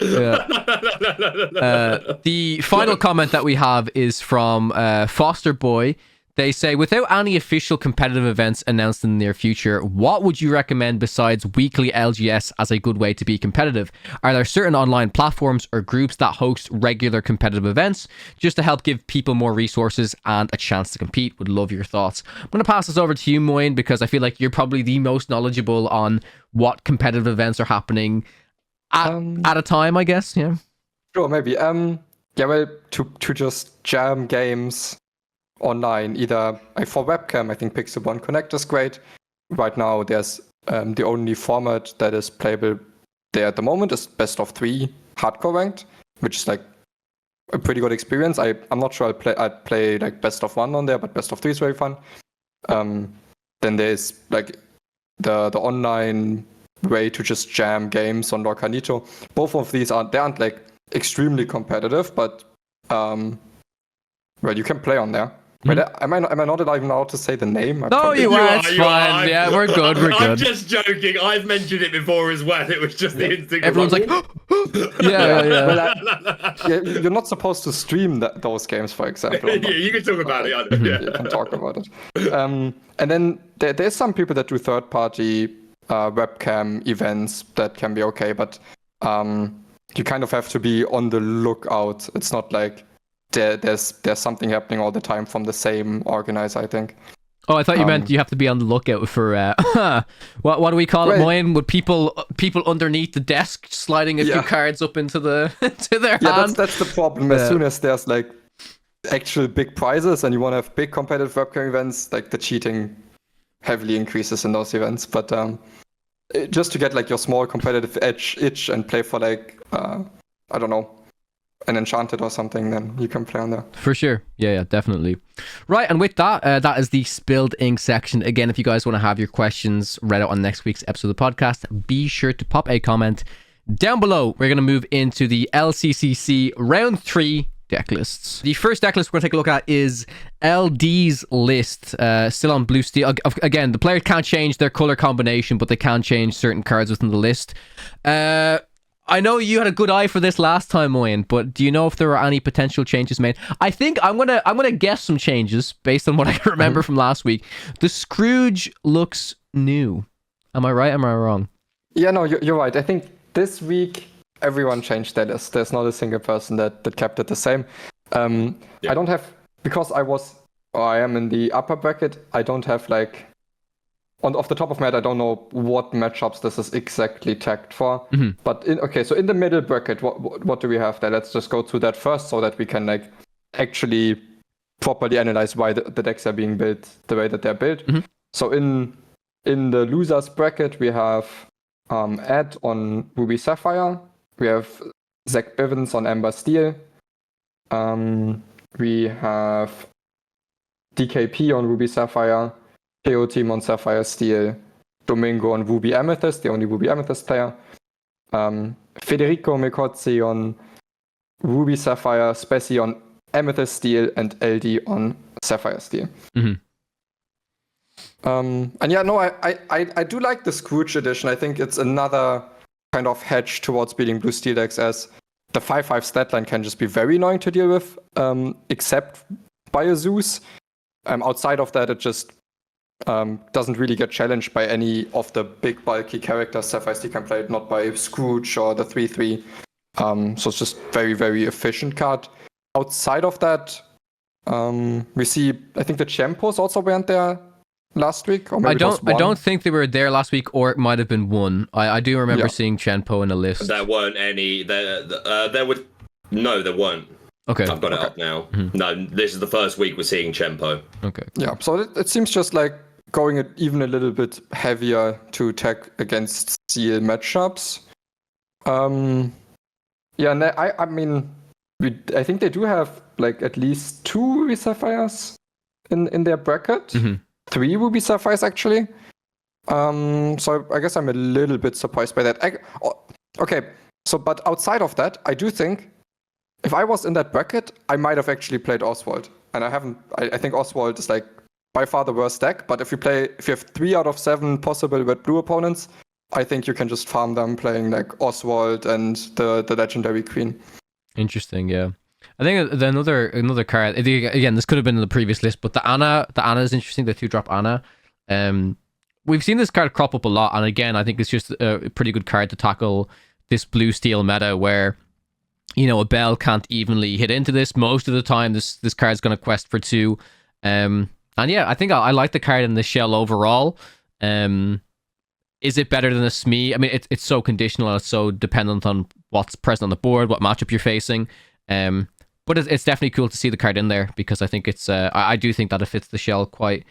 The final comment that we have is from Foster Boy. They say, without any official competitive events announced in the near future, what would you recommend besides weekly LGS as a good way to be competitive? Are there certain online platforms or groups that host regular competitive events just to help give people more resources and a chance to compete? Would love your thoughts. I'm going to pass this over to you, Moyen, because I feel like you're probably the most knowledgeable on what competitive events are happening at a time, I guess. Yeah. Sure, maybe. Yeah, well, to just jam games online, either for webcam, I think Pixel 1 Connect is great. Right now, there's the only format that is playable there at the moment is best of 3 hardcore ranked, which is like a pretty good experience. I'm not sure I'd play like best of 1 on there, but best of 3 is very fun. Then there's like the online way to just jam games on Lorcanito. Both of these aren't like extremely competitive, but well, you can play on there. Wait, am I not even allowed to say the name? No, you are. It's fine. Yeah, we're good. I'm just joking. I've mentioned it before as well. It was just the instinct. Everyone's like, yeah. Well, you're not supposed to stream those games, for example. Yeah, you can talk about it. Yeah. You can talk about it. And then there's some people that do third-party webcam events that can be okay, but you kind of have to be on the lookout. It's not like there's something happening all the time from the same organizer, I think. Oh, I thought you meant you have to be on the lookout for what do we call it, Moyen? Would people underneath the desk sliding a few cards up into their hand? Yeah, that's the problem. As soon as there's like actual big prizes and you want to have big competitive webcam events, like the cheating heavily increases in those events. But just to get like your small competitive itch and play for like I don't know, an Enchanted or something, then you can play on there. For sure. Yeah, definitely. Right, and with that, that is the Spilled Ink section. Again, if you guys want to have your questions read out on next week's episode of the podcast, be sure to pop a comment down below. We're going to move into the LCCC Round 3 deck lists. The first deck list we're going to take a look at is LD's list, still on blue steel. Again, the player can't change their color combination, but they can change certain cards within the list. I know you had a good eye for this last time, Moyen, but do you know if there are any potential changes made? I think I'm gonna guess some changes based on what I remember from last week. The Scrooge looks new. Am I right? Am I wrong? Yeah, no, you're right. I think this week everyone changed their list. There's not a single person that kept it the same. I don't have, because I am in the upper bracket. I don't have like. Off the top of my head, I don't know what matchups this is exactly tagged for. But so in the middle bracket, what do we have there? Let's just go through that first so that we can like actually properly analyze why the decks are being built the way that they're built. So in the losers bracket, we have Ed on Ruby Sapphire. We have Zach Bivens on Ember Steel. We have DKP on Ruby Sapphire. KO Team on Sapphire Steel, Domingo on Ruby Amethyst, the only Ruby Amethyst player, Federico Mecozzi on Ruby Sapphire, Spessy on Amethyst Steel, and LD on Sapphire Steel. And yeah, no, I do like the Scrooge edition. I think it's another kind of hedge towards beating blue steel decks, as the 5/5 stat line can just be very annoying to deal with, except by a Zeus. Outside of that, it just doesn't really get challenged by any of the big bulky characters Sapphire Steel can play, not by Scrooge or the 3/3. So it's just very, very efficient card. Outside of that, we see, I think the Chempos also weren't there last week, or maybe I don't think they were there last week, or it might have been one. I do remember seeing Chenpo in a list. There weren't any. There weren't. Okay. I've got it up now. No, this is the first week we're seeing Chenpo. Okay. Yeah, so it seems just like going even a little bit heavier to attack against Steel matchups. Yeah, and I mean, I think they do have like at least 2 Ruby Sapphires in their bracket. 3 Ruby Sapphires actually. So I guess I'm a little bit surprised by that. Okay, so but outside of that, I do think if I was in that bracket, I might have actually played Oswald. And I haven't. I think Oswald is like by far the worst deck. But if you have 3 out of 7 possible red-blue opponents, I think you can just farm them playing like Oswald and the Legendary Queen. Interesting, yeah. I think another card, again, this could have been in the previous list, but the Ana is interesting, the 2-drop Ana. We've seen this card crop up a lot, and again, I think it's just a pretty good card to tackle this blue steel meta where, you know, a Bell can't evenly hit into this. Most of the time, this card's going to quest for 2. And yeah, I think I like the card in the shell overall. Is it better than a Smee? I mean, it's so conditional and it's so dependent on what's present on the board, what matchup you're facing. But it's definitely cool to see the card in there because I think it's I do think that it fits the shell quite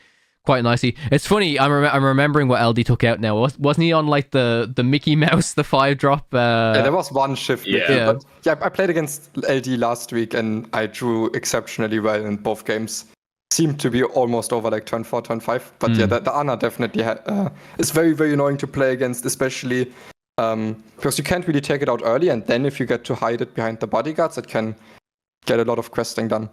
nicely. It's funny, I'm remembering what LD took out now. Wasn't he on like the Mickey Mouse, the 5-drop? Yeah, there was one shift. Yeah. But yeah, I played against LD last week and I drew exceptionally well in both games. Seemed to be almost over like turn 4, turn 5. But yeah, the Ana definitely is very, very annoying to play against, especially because you can't really take it out early. And then if you get to hide it behind the bodyguards, it can get a lot of questing done.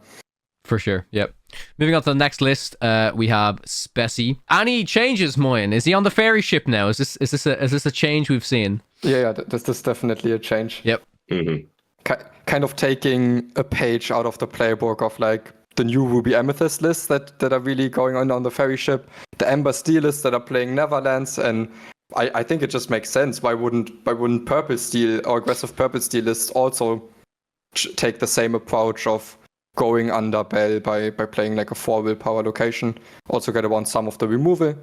For sure, yep. Moving on to the next list, we have Spessy. Any changes, Moyen? Is he on the ferry ship now? Is this a change we've seen? Yeah, this is definitely a change. Yep. Mm-hmm. Kind of taking a page out of the playbook of like the new Ruby Amethyst lists that are really going on the ferry ship, the Ember Steel lists that are playing Neverlands, and I think it just makes sense. Why wouldn't Purple Steel or aggressive Purple Steel lists also take the same approach of going under Bell by playing like a 4 willpower location? Also get around some of the removal.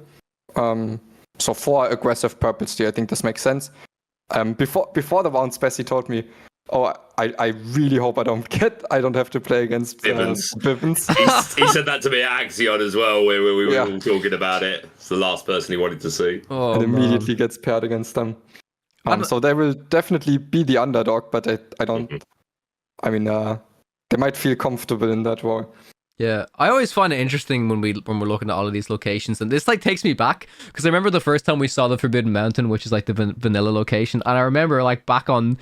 So for aggressive Purple Steel, I think this makes sense. Before the round, Spessy told me, "Oh, I really hope I don't have to play against Vivens." He said that to me at Axion as well, where we were all talking about it. It's the last person he wanted to see. Oh, and immediately gets paired against them. So they will definitely be the underdog, but I don't. I mean, they might feel comfortable in that war. Yeah, I always find it interesting when we're looking at all of these locations, and this like takes me back because I remember the first time we saw the Forbidden Mountain, which is like the vanilla location, and I remember like back on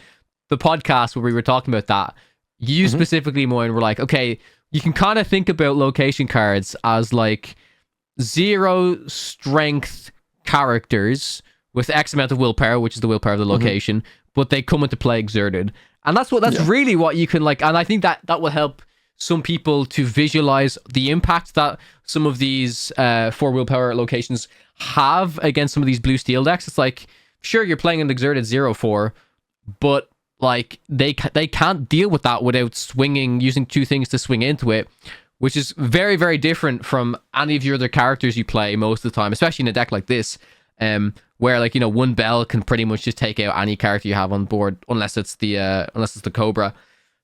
the podcast where we were talking about that, you specifically, Moyen, were like, okay, you can kind of think about location cards as like 0 strength characters with X amount of willpower, which is the willpower of the location, but they come into play exerted. And that's really what you can like, and I think that will help some people to visualize the impact that some of these 4 willpower locations have against some of these blue steel decks. It's like, sure, you're playing an exerted 0/4, but like they can't deal with that without using 2 things to swing into it, which is very, very different from any of your other characters you play most of the time, especially in a deck like this. Where like, you know, 1 Bell can pretty much just take out any character you have on board, unless it's the Cobra.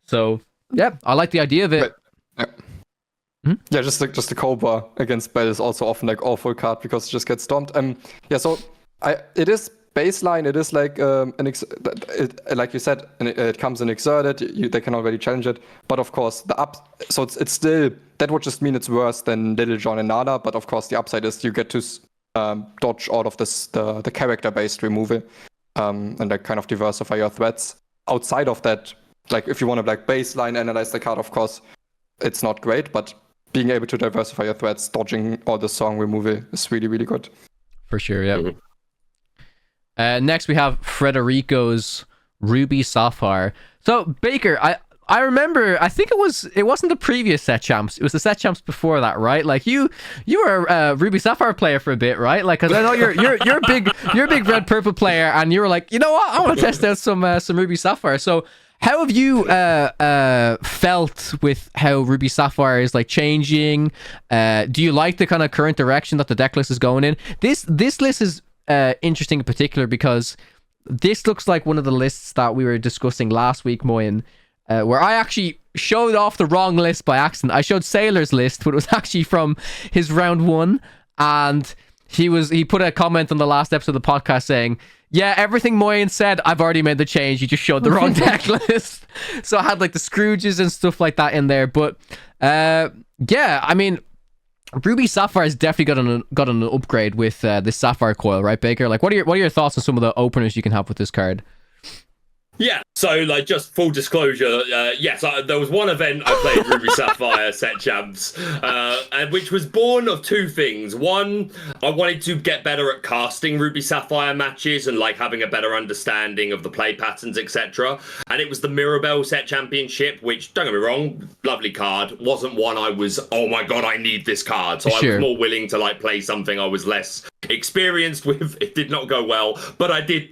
So yeah, I like the idea of it. Yeah, just the Cobra against Bell is also often like awful card because it just gets stomped. So it is baseline. It is like like you said, it comes in exerted. They can already challenge it, but of course so it's still, that would just mean it's worse than Little John and Nada. But of course the upside is you get to dodge all of the character-based removal, and like kind of diversify your threats. Outside of that, like if you want to like baseline analyze the card, of course, it's not great, but being able to diversify your threats, dodging all the song removal is really, really good. For sure, yeah. Next we have Frederico's Ruby Sapphire. So Baker, I remember, I think it wasn't the previous set champs, it was the set champs before that, right? Like you were a Ruby Sapphire player for a bit, right? Like, cause I know you're a big red purple player, and you were like, you know what, I want to test out some Ruby Sapphire. So how have you felt with how Ruby Sapphire is like changing? Do you like the kind of current direction that the deck list is going in? This list is interesting in particular because this looks like one of the lists that we were discussing last week, Moyen, where I actually showed off the wrong list by accident. I showed Sailor's list, but it was actually from his round 1, and he put a comment on the last episode of the podcast saying, yeah, everything Moyen said, I've already made the change, you just showed the wrong deck list. So I had like the Scrooges and stuff like that in there, but yeah, I mean, Ruby Sapphire has definitely got an upgrade with this Sapphire coil, right, Baker? Like, what are your thoughts on some of the openers you can have with this card? Yeah, so like just full disclosure, yes, there was one event I played Ruby Sapphire set champs, and which was born of two things. One, I wanted to get better at casting Ruby Sapphire matches and like having a better understanding of the play patterns, etc. And it was the Mirabelle set championship, which, don't get me wrong, lovely card, wasn't one I was, oh my god, I need this card. So Sure. I was more willing to like play something I was less experienced with. It did not go well, but I did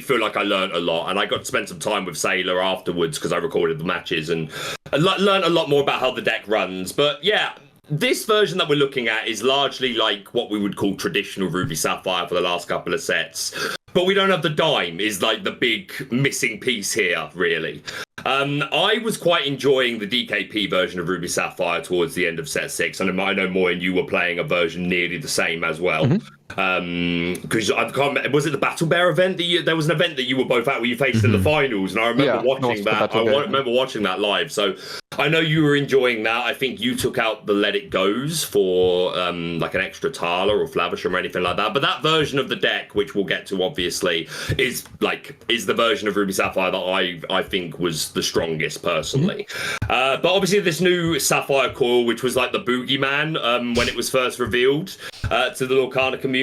feel like I learned a lot, and I got to spend some time with Sailor afterwards because I recorded the matches and learned a lot more about how the deck runs. But yeah, this version that we're looking at is largely like what we would call traditional Ruby Sapphire for the last couple of sets. But we don't have the dime, is like the big missing piece here, really. I was quite enjoying the DKP version of Ruby Sapphire towards the end of set 6. And I know, Moyen, you were playing a version nearly the same as well. Because I can't remember, was it the Battle Bear event that there was an event that you were both at where you faced in the finals, and I remember watching that. I remember watching that live. So I know you were enjoying that. I think you took out the Let It Goes for like an extra Tala or Flavisham or anything like that. But that version of the deck, which we'll get to obviously, is the version of Ruby Sapphire that I think was the strongest personally. But obviously this new Sapphire coil, which was like the boogeyman when it was first revealed to the Lorcana community.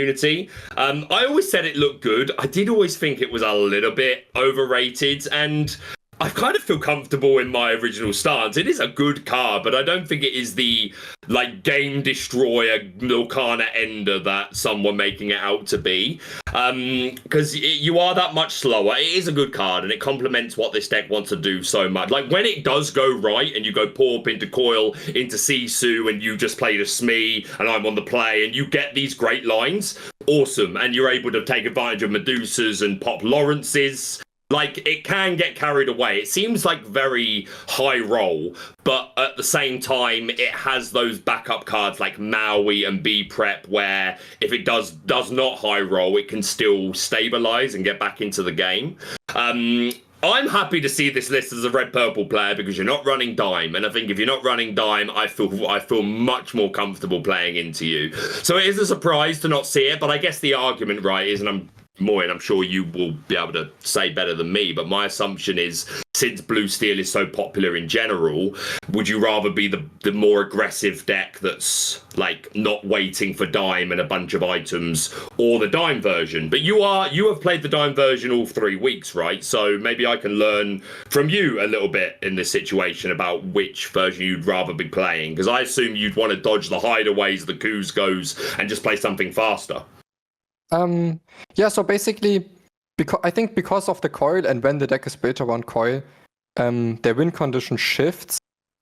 I always said it looked good. I did always think it was a little bit overrated, and I kind of feel comfortable in my original stance. It is a good card, but I don't think it is the like game destroyer Lorcana ender that some were making it out to be. Because you are that much slower. It is a good card, and it complements what this deck wants to do so much. Like when it does go right, and you go Porp into Coil into Sisu, and you just played a Smee, and I'm on the play, and you get these great lines, awesome, and you're able to take advantage of Medusas and pop Lawrences. Like, it can get carried away. It seems like very high roll, but at the same time, it has those backup cards like Maui and B Prep, where if it does not high roll, it can still stabilize and get back into the game. I'm happy to see this list as a red-purple player because you're not running Dime, and I think if you're not running Dime, I feel much more comfortable playing into you. So it is a surprise to not see it, but I guess the argument, right, is, and I'm sure you will be able to say better than me, but my assumption is, since Blue Steel is so popular in general, would you rather be the more aggressive deck that's like not waiting for Dime and a bunch of items, or the Dime version? But you have played the Dime version all 3 weeks, right? So maybe I can learn from you a little bit in this situation about which version you'd rather be playing, because I assume you'd want to dodge the hideaways, the Kuzgos, and just play something faster. Yeah, so basically, I think because of the coil, and when the deck is built around coil, their win condition shifts.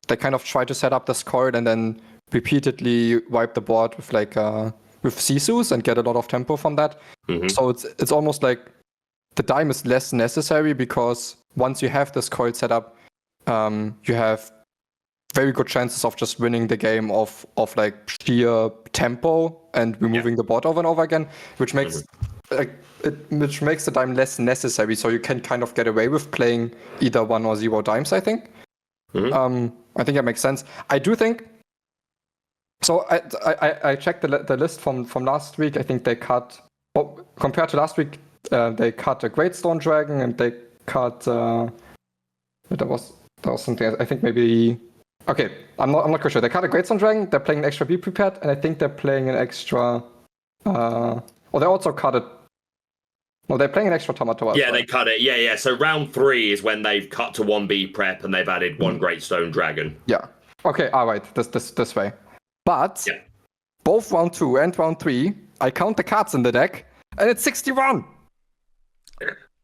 They kind of try to set up this coil and then repeatedly wipe the board with with Sisus and get a lot of tempo from that. So it's almost like the Dime is less necessary, because once you have this coil set up, you have very good chances of just winning the game of like sheer tempo and removing the board over and over again, which makes the Dime less necessary. So you can kind of get away with playing either 1 or 0 dimes, I think. I think that makes sense. I do think. So I checked the list from last week. I think they cut, compared to last week, they cut a Great Stone Dragon, and they cut. That was something else. I think maybe. Okay, I'm not quite sure. They cut a Great Stone Dragon. They're playing an extra Be Prepared, and I think they're playing an extra. They also cut it. Well, they're playing an extra Tomato. Yeah, they cut it. Yeah. So round 3 is when they've cut to 1 B Prep and they've added 1 Great Stone Dragon. Yeah. Okay. All right. This way. But both round 2 and round 3, I count the cards in the deck, and it's 61.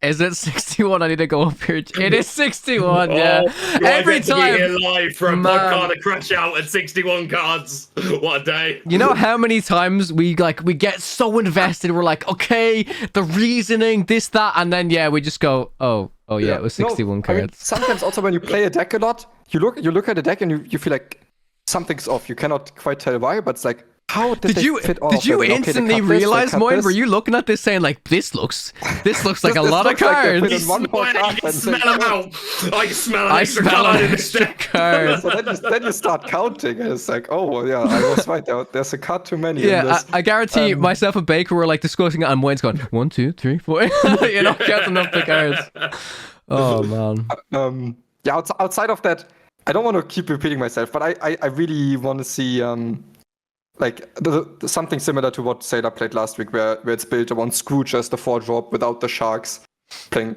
Is it 61? I need to go up here. It is 61, yeah. Every time. To be here live for a Podcana crash out at 61 cards. What a day. You know how many times we get so invested, we're like, okay, the reasoning, this, that, and then we just go, oh yeah, it was 61 cards. I mean, sometimes also when you play a deck a lot, you look at the deck and you feel like something's off. You cannot quite tell why, but it's like, How did you fit all did of you them? Okay, they instantly cut this, realize, they cut Moyen? this. Were you looking at this saying like this looks like a This lot of looks like they put cards? in one more I card can and smell say, them out. I can smell an I extra smell card an in this extra deck. card. So then you start counting, and it's like, oh well, yeah, I was right. There's a card too many in Yeah, this. I guarantee myself and Baker were like discussing it, and Moyen's going 1, 2, 3, 4. You know, counting up the cards. Oh man. Yeah, outside of that, I don't want to keep repeating myself, but I really want to see like something similar to what Sailor played last week, where it's built around Scrooge as the 4-drop without the sharks, playing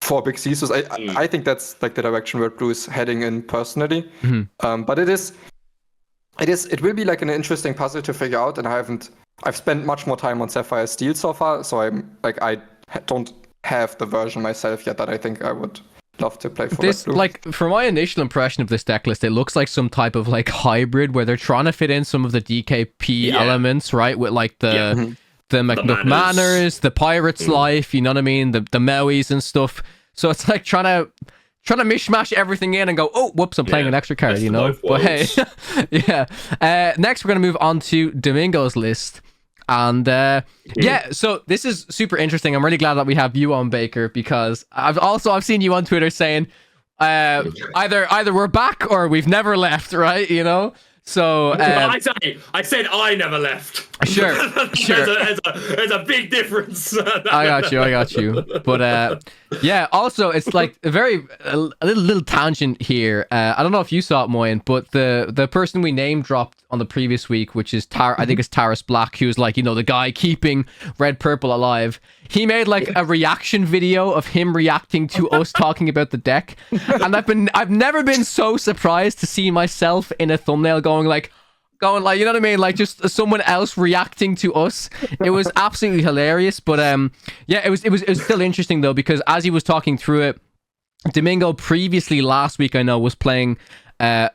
4 big Caesars. I think that's like the direction where Blue is heading in personally. But it will be like an interesting puzzle to figure out, and I've spent much more time on Sapphire Steel so far, so I don't have the version myself yet that I think I would love to play for this. Blue. Like, for my initial impression of this deck list, it looks like some type of like hybrid where they're trying to fit in some of the DKP elements, right? With like the McManors, the Pirate's Life, you know what I mean? The Mauis and stuff. So it's like trying to mishmash everything in and go, oh, whoops, I'm playing an extra card, you know? But hey, yeah. Next, we're going to move on to Domingo's list. And so this is super interesting. I'm really glad that we have you on, Baker, because I've seen you on Twitter saying either we're back or we've never left, right? You know? So I said I never left. Sure. There's a big difference. I got you. But yeah, also it's like a little tangent here. I don't know if you saw it, Moyen, but the person we name dropped on the previous week, which is I think it's Taris Black, who's like, you know, the guy keeping Red Purple alive. He made like a reaction video of him reacting to us talking about the deck, and I've never been so surprised to see myself in a thumbnail going like, you know what I mean, like just someone else reacting to us. It was absolutely hilarious. But yeah, it was still interesting though, because as he was talking through it, Domingo previously last week, I know, was playing a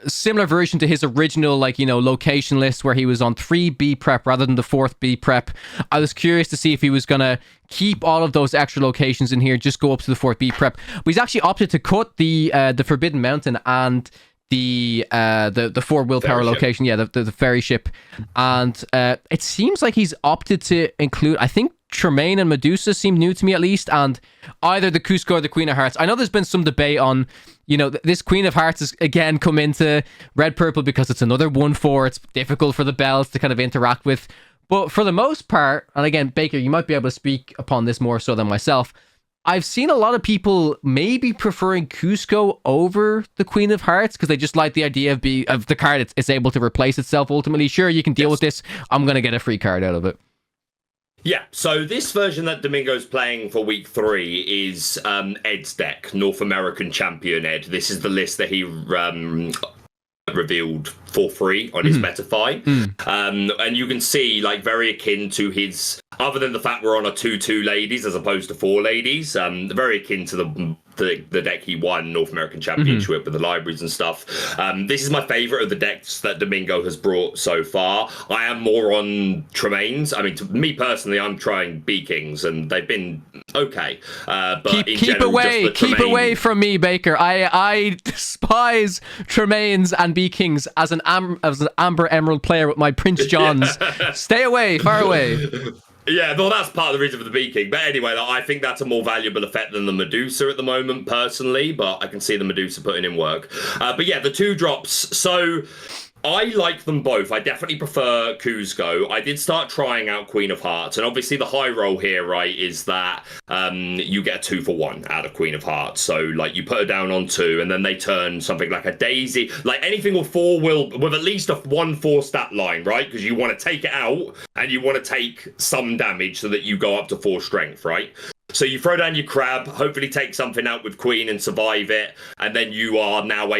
similar version to his original, like, you know, location list where he was on 3B prep rather than the 4th B prep. I was curious to see if he was gonna keep all of those extra locations in here, just go up to the 4th B prep. But he's actually opted to cut the Forbidden Mountain and the 4 willpower location, the ferry ship, and it seems like he's opted to include, I think, Tremaine and Medusa seem new to me at least, and either the Cusco or the Queen of Hearts. I know there's been some debate on, you know, this Queen of Hearts has again come into Red Purple because it's another 1/4. It's difficult for the bells to kind of interact with, but for the most part, and again, Baker, you might be able to speak upon this more so than myself, I've seen a lot of people maybe preferring Cusco over the Queen of Hearts because they just like the idea of the card. It's able to replace itself ultimately. Sure, you can deal with this. I'm going to get a free card out of it. Yeah, so this version that Domingo's playing for week 3 is Ed's deck, North American Champion Ed. This is the list that he revealed for free on his Metafy. And you can see, like, very akin to his, other than the fact we're on a 2/2 ladies as opposed to 4 ladies, very akin to the deck he won North American Championship with the libraries and stuff. This is my favorite of the decks that Domingo has brought so far. I am more on Tremaine's. I mean, to me personally, I'm trying B-Kings and they've been okay. But keep away from me, Baker. I despise Tremaine's and B-Kings as an Amber Emerald player with my Prince Johns. Stay away, far away. Yeah, well, that's part of the reason for the B-King. But anyway, I think that's a more valuable effect than the Medusa at the moment, personally. But I can see the Medusa putting in work. But yeah, the 2 drops. So I like them both. I definitely prefer Cusco. I did start trying out Queen of Hearts. And obviously the high roll here, right, is that you get a 2 for 1 out of Queen of Hearts. So, like, you put her down on 2, and then they turn something like a Daisy. Like, anything with 4 with at least a 1/4 stat line, right? Because you want to take it out, and you want to take some damage so that you go up to 4 strength, right? So you throw down your crab, hopefully take something out with Queen and survive it, and then you are now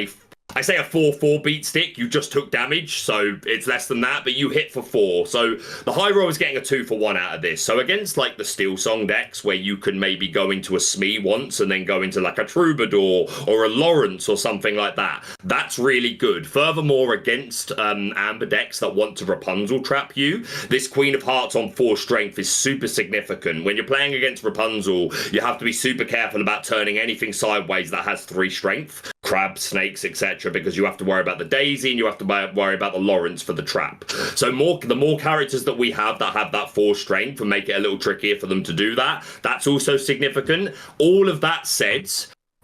I say a 4/4 beat stick, you just took damage, so it's less than that, but you hit for 4. So the high roll is getting a 2 for 1 out of this. So against like the Steel Song decks where you can maybe go into a Smee once and then go into like a Troubadour or a Lawrence or something like that, that's really good. Furthermore, against Amber decks that want to Rapunzel trap you, this Queen of Hearts on 4 strength is super significant. When you're playing against Rapunzel, you have to be super careful about turning anything sideways that has 3 strength, crab, snakes, etc., because you have to worry about the daisy and you have to worry about the Lawrence for the trap. So the more characters that we have that 4 strength and make it a little trickier for them to do that, that's also significant. All of that said,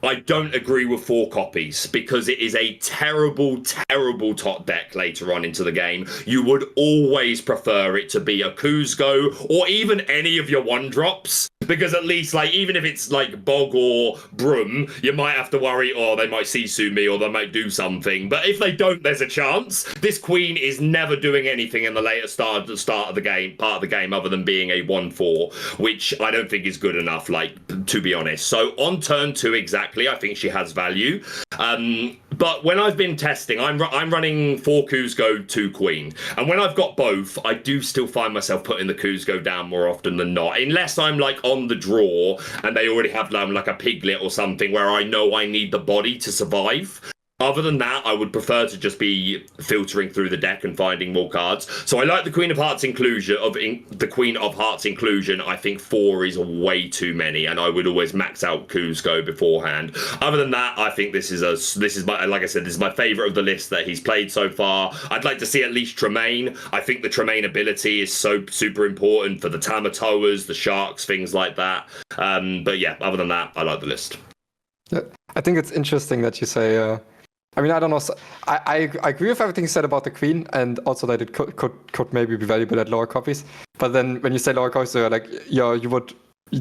I don't agree with 4 copies because it is a terrible, terrible top deck later on into the game. You would always prefer it to be a Kuzco or even any of your 1-drops, because at least, like, even if it's like Bog or Broom, you might have to worry, oh, they might Sisu me or they might do something. But if they don't, there's a chance. This Queen is never doing anything in the later part of the game, other than being a 1/4, which I don't think is good enough, like, to be honest. So on turn 2 exactly, I think she has value. But when I've been testing, I'm running 4 Kuzco, 2 Queen. And when I've got both, I do still find myself putting the Kuzco down more often than not. Unless I'm like on the draw and they already have like a piglet or something where I know I need the body to survive. Other than that, I would prefer to just be filtering through the deck and finding more cards. So I like the Queen of Hearts inclusion. I think 4 is way too many, and I would always max out Kuzco beforehand. Other than that, I think this is my, like I said, this is my favorite of the list that he's played so far. I'd like to see at least Tremaine. I think the Tremaine ability is so super important for the Tamatoas, the Sharks, things like that. But yeah, other than that, I like the list. Yeah, I think it's interesting that you say. I mean, I don't know. I agree with everything you said about the Queen, and also that it could maybe be valuable at lower copies. But then when you say lower copies, like, yeah, you would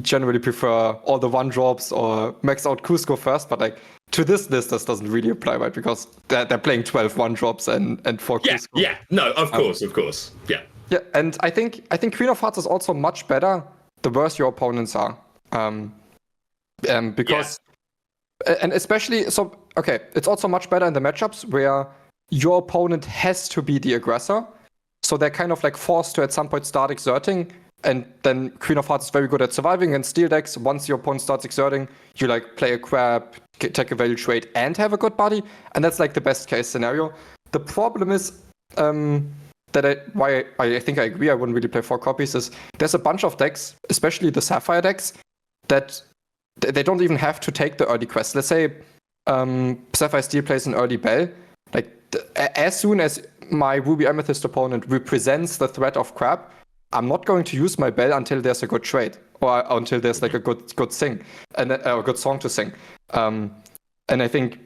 generally prefer all the 1-drops or max out Cusco first. But like to this list, this doesn't really apply, right? Because they're playing 12 1-drops and 4 Cusco. Yeah, no, of course, yeah. Yeah, and I think Queen of Hearts is also much better the worse your opponents are, because. And especially, so, okay, it's also much better in the matchups where your opponent has to be the aggressor. So they're kind of like forced to at some point start exerting. And then Queen of Hearts is very good at surviving. And steel decks, once your opponent starts exerting, you like play a crab, take a value trade, and have a good body. And that's like the best case scenario. The problem is why I think I agree I wouldn't really play 4 copies is there's a bunch of decks, especially the Sapphire decks, that they don't even have to take the early quest. Let's say Sapphire Steel plays an early Bell. Like as soon as my Ruby Amethyst opponent represents the threat of crab, I'm not going to use my Bell until there's a good trade or until there's like a good sing and a good song to sing. And I think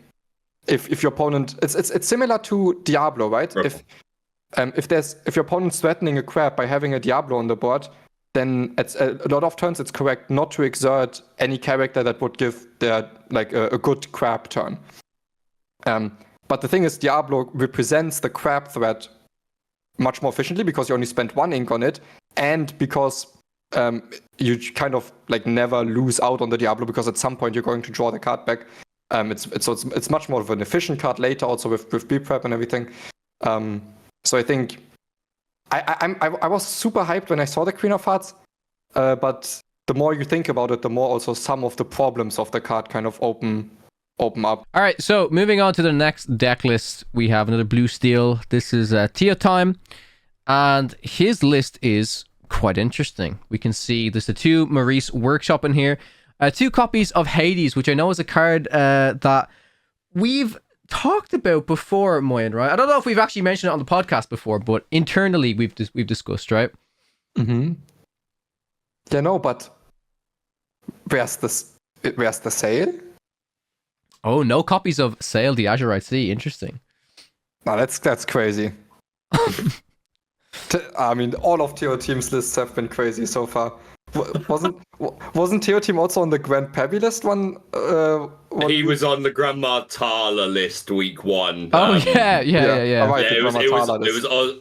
if your opponent, it's similar to Diablo, right? Okay. If your opponent's threatening a crab by having a Diablo on the board, then it's a lot of turns it's correct not to exert any character that would give their like a good crab turn. But the thing is, Diablo represents the crab threat much more efficiently because you only spent 1 ink on it, and because you kind of like never lose out on the Diablo because at some point you're going to draw the card back. It's much more of an efficient card later, also with B-Prep and everything. So I think. I was super hyped when I saw the Queen of Hearts, but the more you think about it, the more also some of the problems of the card kind of open up. All right, so moving on to the next deck list, we have another blue steel. This is Tio Time, and his list is quite interesting. We can see there's the 2 Maurice Workshop in here, 2 copies of Hades, which I know is a card that we've talked about before, Moyen, right? I don't know if we've actually mentioned it on the podcast before, but internally we've discussed, right? Mm-hmm. Yeah, no, but where's the sale? Oh, no copies of Sail the Azurite Sea. Interesting. No, that's crazy. I mean, all of Teo Team's lists have been crazy so far. Wasn't Teo Team also on the Grand Pebby list one? He was on the Grandma Tala list week 1. Oh yeah. Right, it was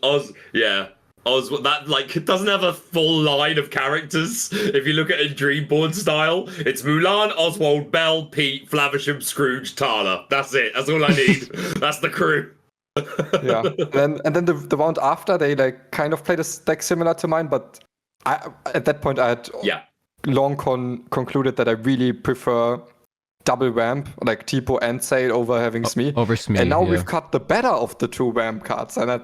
Oz. Yeah, Oz. That like it doesn't have a full line of characters. If you look at a Dreamboard style, it's Mulan, Oswald, Belle, Pete, Flavisham, Scrooge, Tala. That's it. That's all I need. That's the crew. Yeah, and then the round after they like kind of played a deck similar to mine, but at that point I had long concluded that I really prefer double ramp, like Tipo and Sail over having Smee. Over Smee, and now we've cut the better of the 2 ramp cards, and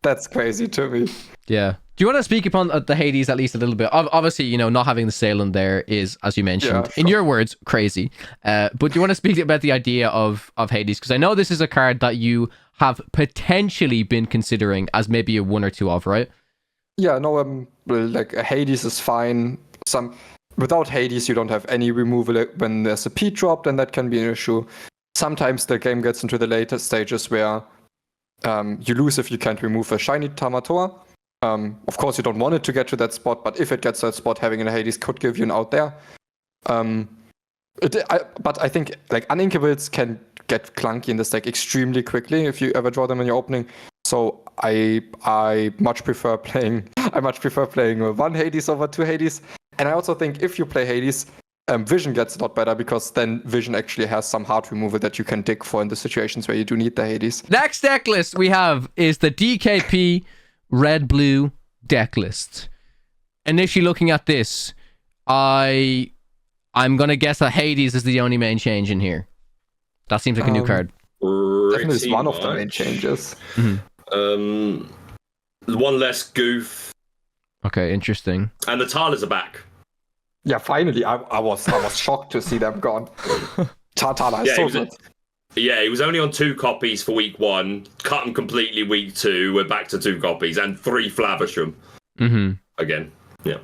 that's crazy to me. Yeah. Do you want to speak upon the Hades at least a little bit? Obviously, you know, not having the sale in there is, as you mentioned, Yeah, in sure. your words, crazy. But do you want to speak about the idea of Hades? Because I know this is a card that you have potentially been considering as maybe a 1 or 2 of, right? Yeah, no, well, like Hades is fine. Without Hades, you don't have any removal when there's a P drop, then that can be an issue. Sometimes the game gets into the later stages where you lose if you can't remove a shiny Tamatoa. Of course, you don't want it to get to that spot, but if it gets to that spot, having a Hades could give you an out there. But I think like Uninkables can get clunky in this deck extremely quickly if you ever draw them in your opening. So I much prefer playing 1 Hades over 2 Hades. And I also think if you play Hades, Vision gets a lot better because then Vision actually has some hard removal that you can dig for in the situations where you do need the Hades. Next deck list we have is the DKP Red-Blue deck list. Initially looking at this, I'm going to guess that Hades is the only main change in here. That seems like a new card. Definitely is Pretty one of the main much. changes. One less goof, Okay, interesting. and the Talas are back. Yeah, finally, I was shocked to see them gone. Tartana is Yeah, so it was good. Yeah, he was only on 2 copies for week 1. Cut him completely week 2. We're back to 2 copies and 3 Flavisham again. Yeah.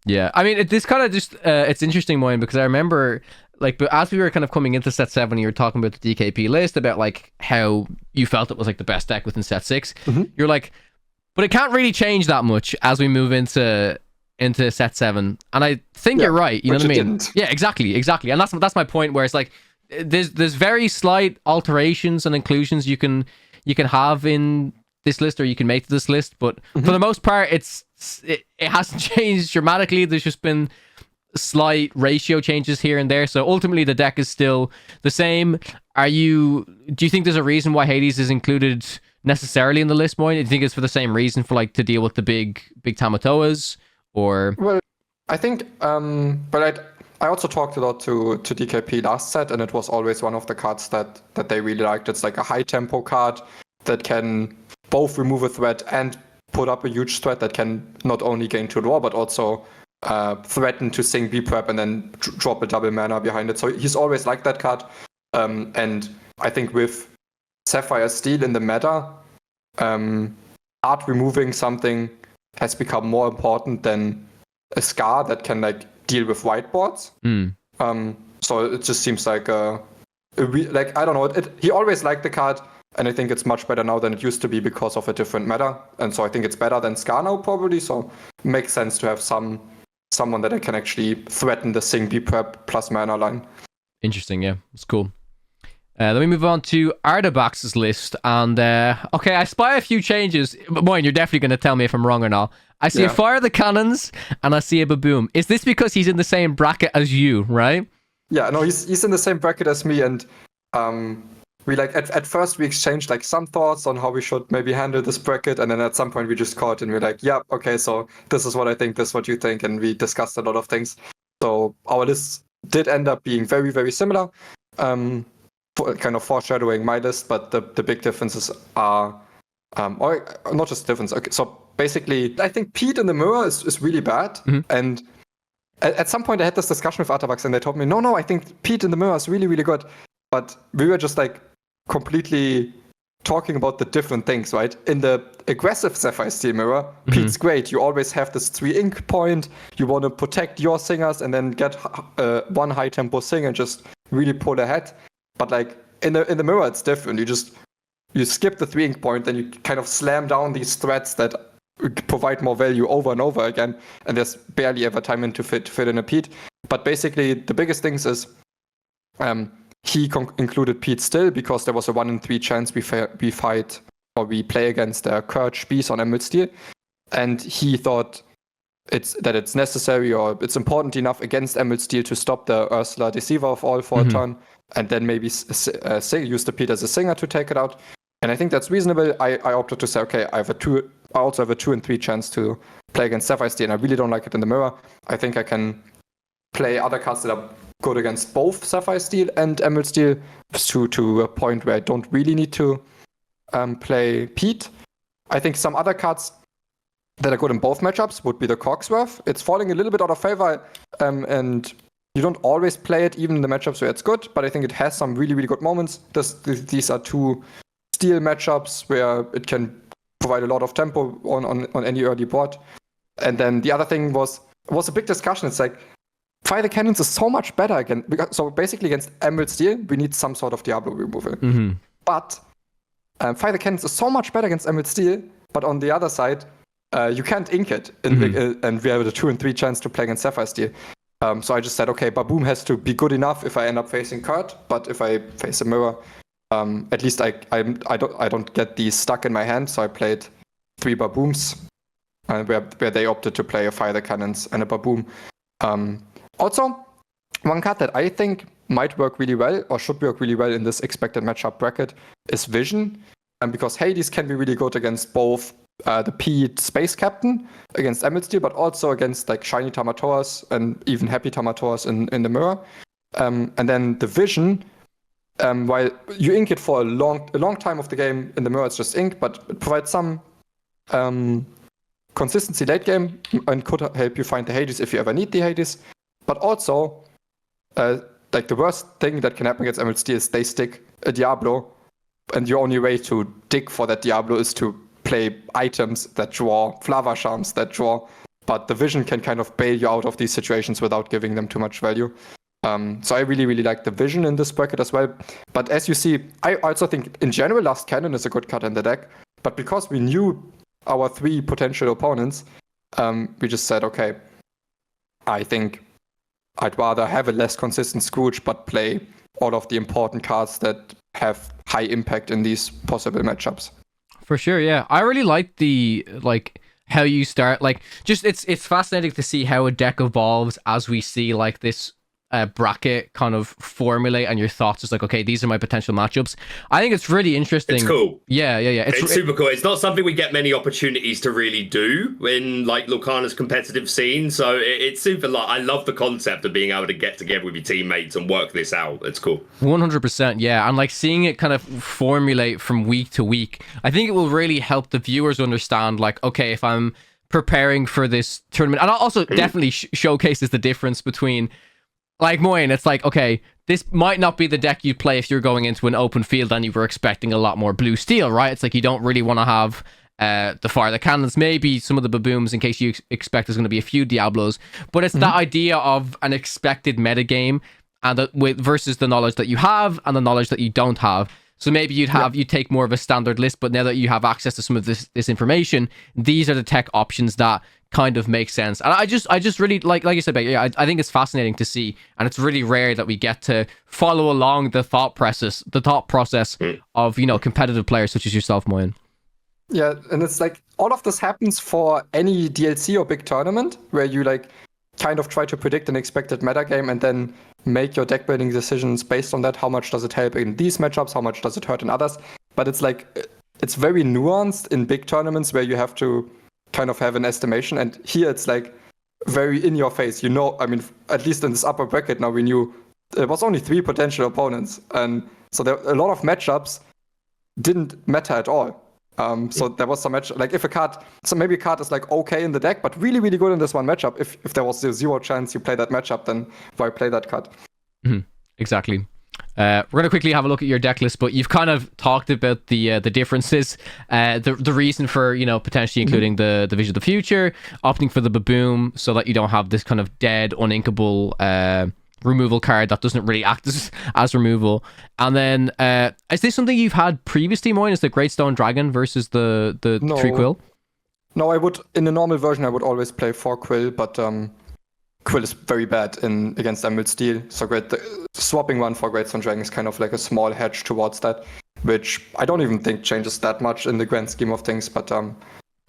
Yeah, I mean, this kind of just, it's interesting, Moyen, because I remember, like, but as we were kind of coming into set 7, you were talking about the DKP list, about, like, how you felt it was, like, the best deck within set 6. You're like, but it can't really change that much as we move into set 7. And I think you're right, you know what I mean? Didn't. Yeah, exactly. And that's my point, where it's like, there's very slight alterations and inclusions you can have in this list, or you can make to this list, but for the most part it hasn't changed dramatically. There's just been slight ratio changes here and there, so ultimately the deck is still the same. Do you think there's a reason why Hades is included necessarily in the list, Moyen? Do you think it's for the same reason, for like to deal with the big Tamatoas, or? Well, I think, but I also talked a lot to DKP last set, and it was always one of the cards that they really liked. It's like a high tempo card that can both remove a threat and put up a huge threat that can not only gain 2 draw, but also threaten to sing B-Prep and then drop a double mana behind it. So he's always liked that card. And I think with Sapphire Steel in the meta, art removing something has become more important than a Scar that can like deal with whiteboards. So it just seems like I don't know. He always liked the card, and I think it's much better now than it used to be because of a different meta. And so I think it's better than Scar now probably. So it makes sense to have someone that I can actually threaten the Sing B Prep plus mana line. Interesting, yeah, it's cool. Let me move on to Artabax's list, and okay, I spy a few changes. But Moyen, you're definitely going to tell me if I'm wrong or not. I see a Fire the Cannons, and I see a Baboom. Is this because he's in the same bracket as you, right? Yeah, no, he's in the same bracket as me, and we like at first we exchanged like some thoughts on how we should maybe handle this bracket, and then at some point we just caught and we're like, yeah, okay, so this is what I think, this is what you think, and we discussed a lot of things. So our list did end up being very, very similar. Kind of foreshadowing my list, but the big differences are, or not just difference. Okay, so basically, I think Pete in the mirror is really bad. And at some point, I had this discussion with Artabax, and they told me, no, I think Pete in the mirror is really, really good. But we were just like completely talking about the different things, right? In the aggressive Sapphire Steel mirror, Pete's great. You always have this 3 ink point. You want to protect your singers and then get 1 high tempo sing and just really pull ahead. But like in the mirror, it's different. You skip the 3 ink point, then you kind of slam down these threats that provide more value over and over again, and there's barely ever time to fit in a Pete. But basically, the biggest things is he included Pete still because there was a 1 in 3 chance we fight or we play against Kurch Beast on Emerald Steel, and he thought it's necessary or it's important enough against Emerald Steel to stop the Ursula Deceiver of all for a turn, and then maybe use the Pete as a singer to take it out. And I think that's reasonable. I opted to say, okay, I also have a 2 in 3 chance to play against Sapphire Steel, and I really don't like it in the mirror. I think I can play other cards that are good against both Sapphire Steel and Emerald Steel to a point where I don't really need to play Pete. I think some other cards that are good in both matchups would be the Cogsworth. It's falling a little bit out of favor, and you don't always play it even in the matchups where it's good, but I think it has some really, really good moments. These are two steel matchups where it can provide a lot of tempo on any early board. And then the other thing was a big discussion. It's like, Fire the Cannons is so much better so basically against Emerald Steel, we need some sort of Diablo removal. But Fire the Cannons is so much better against Emerald Steel, but on the other side, you can't ink it, and we have a 2 and 3 chance to play against Sapphire Steel. So I just said, okay, Baboom has to be good enough if I end up facing Kurt, but if I face a mirror, at least I don't get these stuck in my hand. So I played 3 Babooms, where they opted to play a Fire the Cannons and a Baboom. Also, one card that I think might work really well, or should work really well in this expected matchup bracket, is Vision. Because Hades can be really good against both the P Space Captain, against Emerald Steel, but also against like Shiny Tamatoas and even Happy Tamatoas in the mirror. And then the Vision, while you ink it for a long time of the game, in the mirror it's just ink, but it provides some consistency late game and could help you find the Hades if you ever need the Hades. But also, like the worst thing that can happen against Emerald Steel is they stick a Diablo, and your only way to dig for that Diablo is to play items that draw, Flava Charms that draw, but the Vision can kind of bail you out of these situations without giving them too much value. So I really, really like the Vision in this bracket as well. But as you see, I also think in general Last Cannon is a good card in the deck, but because we knew our 3 potential opponents, we just said, okay, I think I'd rather have a less consistent Scrooge, but play all of the important cards that have high impact in these possible matchups. For sure, yeah. I really like how you start. It's fascinating to see how a deck evolves as we see like this bracket kind of formulate, and your thoughts is like, okay, these are my potential matchups. I think it's really interesting. It's cool. Yeah. It's super cool. It's not something we get many opportunities to really do in like Lorcana's competitive scene. So it's super. I love the concept of being able to get together with your teammates and work this out. It's cool. 100%. Yeah, and like seeing it kind of formulate from week to week, I think it will really help the viewers understand. Like, okay, if I'm preparing for this tournament, and also definitely showcases the difference between. Like Moyen, it's like, okay, this might not be the deck you'd play if you're going into an open field and you were expecting a lot more blue steel, right? It's like you don't really want to have the Fire the Cannons, maybe some of the Babooms in case you expect there's going to be a few Diablos. But it's that idea of an expected metagame and versus the knowledge that you have and the knowledge that you don't have. So maybe you take more of a standard list, but now that you have access to some of this information, these are the tech options that kind of make sense. And I just really like you said, I think it's fascinating to see, and it's really rare that we get to follow along the thought process of competitive players such as yourself, Moyen. Yeah, and it's like all of this happens for any DLC or big tournament where you like kind of try to predict an expected metagame and then make your deck building decisions based on that. How much does it help in these matchups? How much does it hurt in others? But it's like, it's very nuanced in big tournaments where you have to kind of have an estimation. And here it's like very in your face. I mean, at least in this upper bracket now, we knew there was only 3 potential opponents. And so a lot of matchups didn't matter at all. So there was some match, like if maybe a card is like okay in the deck, but really, really good in this one matchup. If there was a 0 chance you play that matchup, then why play that card? Exactly. We're going to quickly have a look at your deck list, but you've kind of talked about the differences, the reason for, potentially including the Vision of the Future, opting for the Baboom so that you don't have this kind of dead, uninkable removal card that doesn't really act as removal. And then is this something you've had previously, Moyen? Is the Great Stone Dragon versus the 3 Quill? No, I would, in the normal version I would always play 4 Quill, but Quill is very bad against Emerald Steel. So swapping one for Great Stone Dragon is kind of like a small hedge towards that, which I don't even think changes that much in the grand scheme of things, but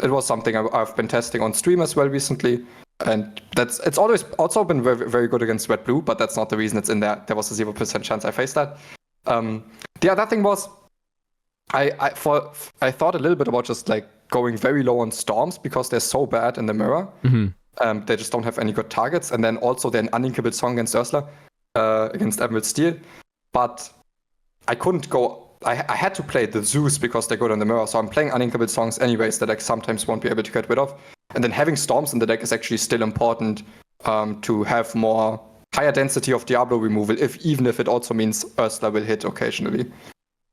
it was something I've been testing on stream as well recently. And it's always also been very, very good against Red Blue, but that's not the reason it's in there. There was a 0% chance I faced that. The other thing was, I thought a little bit about just like going very low on Storms because they're so bad in the mirror. They just don't have any good targets, and then also they're an uninkable song against Ursula, against Emerald Steel. But I couldn't go I had to play the Zeus because they're good on the mirror, so I'm playing uninkable songs anyways that I sometimes won't be able to get rid of. And then having storms in the deck is actually still important to have more higher density of Diablo removal, even if it also means Ursula will hit occasionally.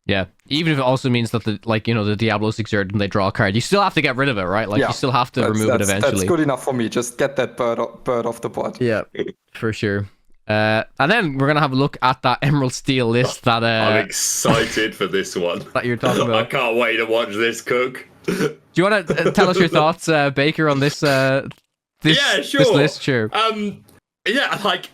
Yeah, even if it also means that the Diablo's exert and they draw a card, you still have to get rid of it, right? Like you still have to remove it eventually. That's good enough for me. Just get that bird off the board. Yeah, for sure. And then we're gonna have a look at that Emerald Steel list that I'm excited for this one. That you're talking about. I can't wait to watch this cook. Do you want to tell us your thoughts, Baker, on this? Yeah, sure. This list, sure. Yeah, like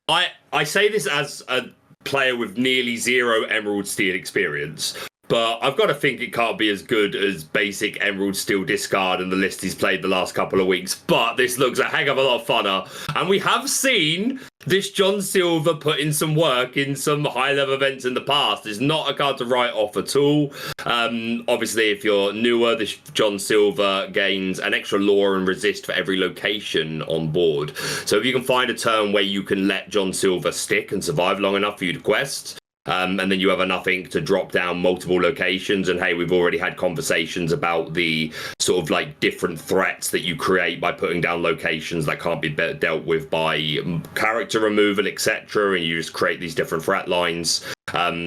I say this as a player with nearly zero Emerald Steel experience, but I've got to think it can't be as good as basic Emerald Steel discard and the list he's played the last couple of weeks. But this looks a heck of a lot funner, and we have seen this John Silver put in some work in some high-level events in the past. It's not a card to write off at all. Obviously, if you're newer, this John Silver gains an extra lore and resist for every location on board. So if you can find a turn where you can let John Silver stick and survive long enough for you to quest, and then you have enough ink to drop down multiple locations. And hey, we've already had conversations about the sort of like different threats that you create by putting down locations that can't be dealt with by character removal, etc. And you just create these different threat lines.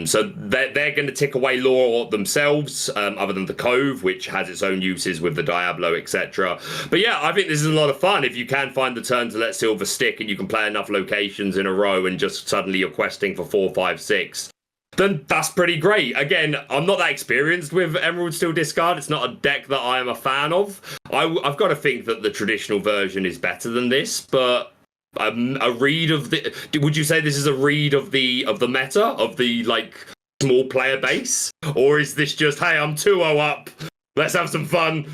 So they're going to tick away lore themselves, other than the Cove, which has its own uses with the Diablo, etc. But yeah, I think this is a lot of fun. If you can find the turn to let Silver stick and you can play enough locations in a row and just suddenly you're questing for 4, 5, 6, then that's pretty great. Again, I'm not that experienced with Emerald Steel Discard. It's not a deck that I am a fan of. I've got to think that the traditional version is better than this, but a read of the... Would you say this is a read of the meta, of the, like, small player base? Or is this just, hey, I'm 2-0 up, let's have some fun?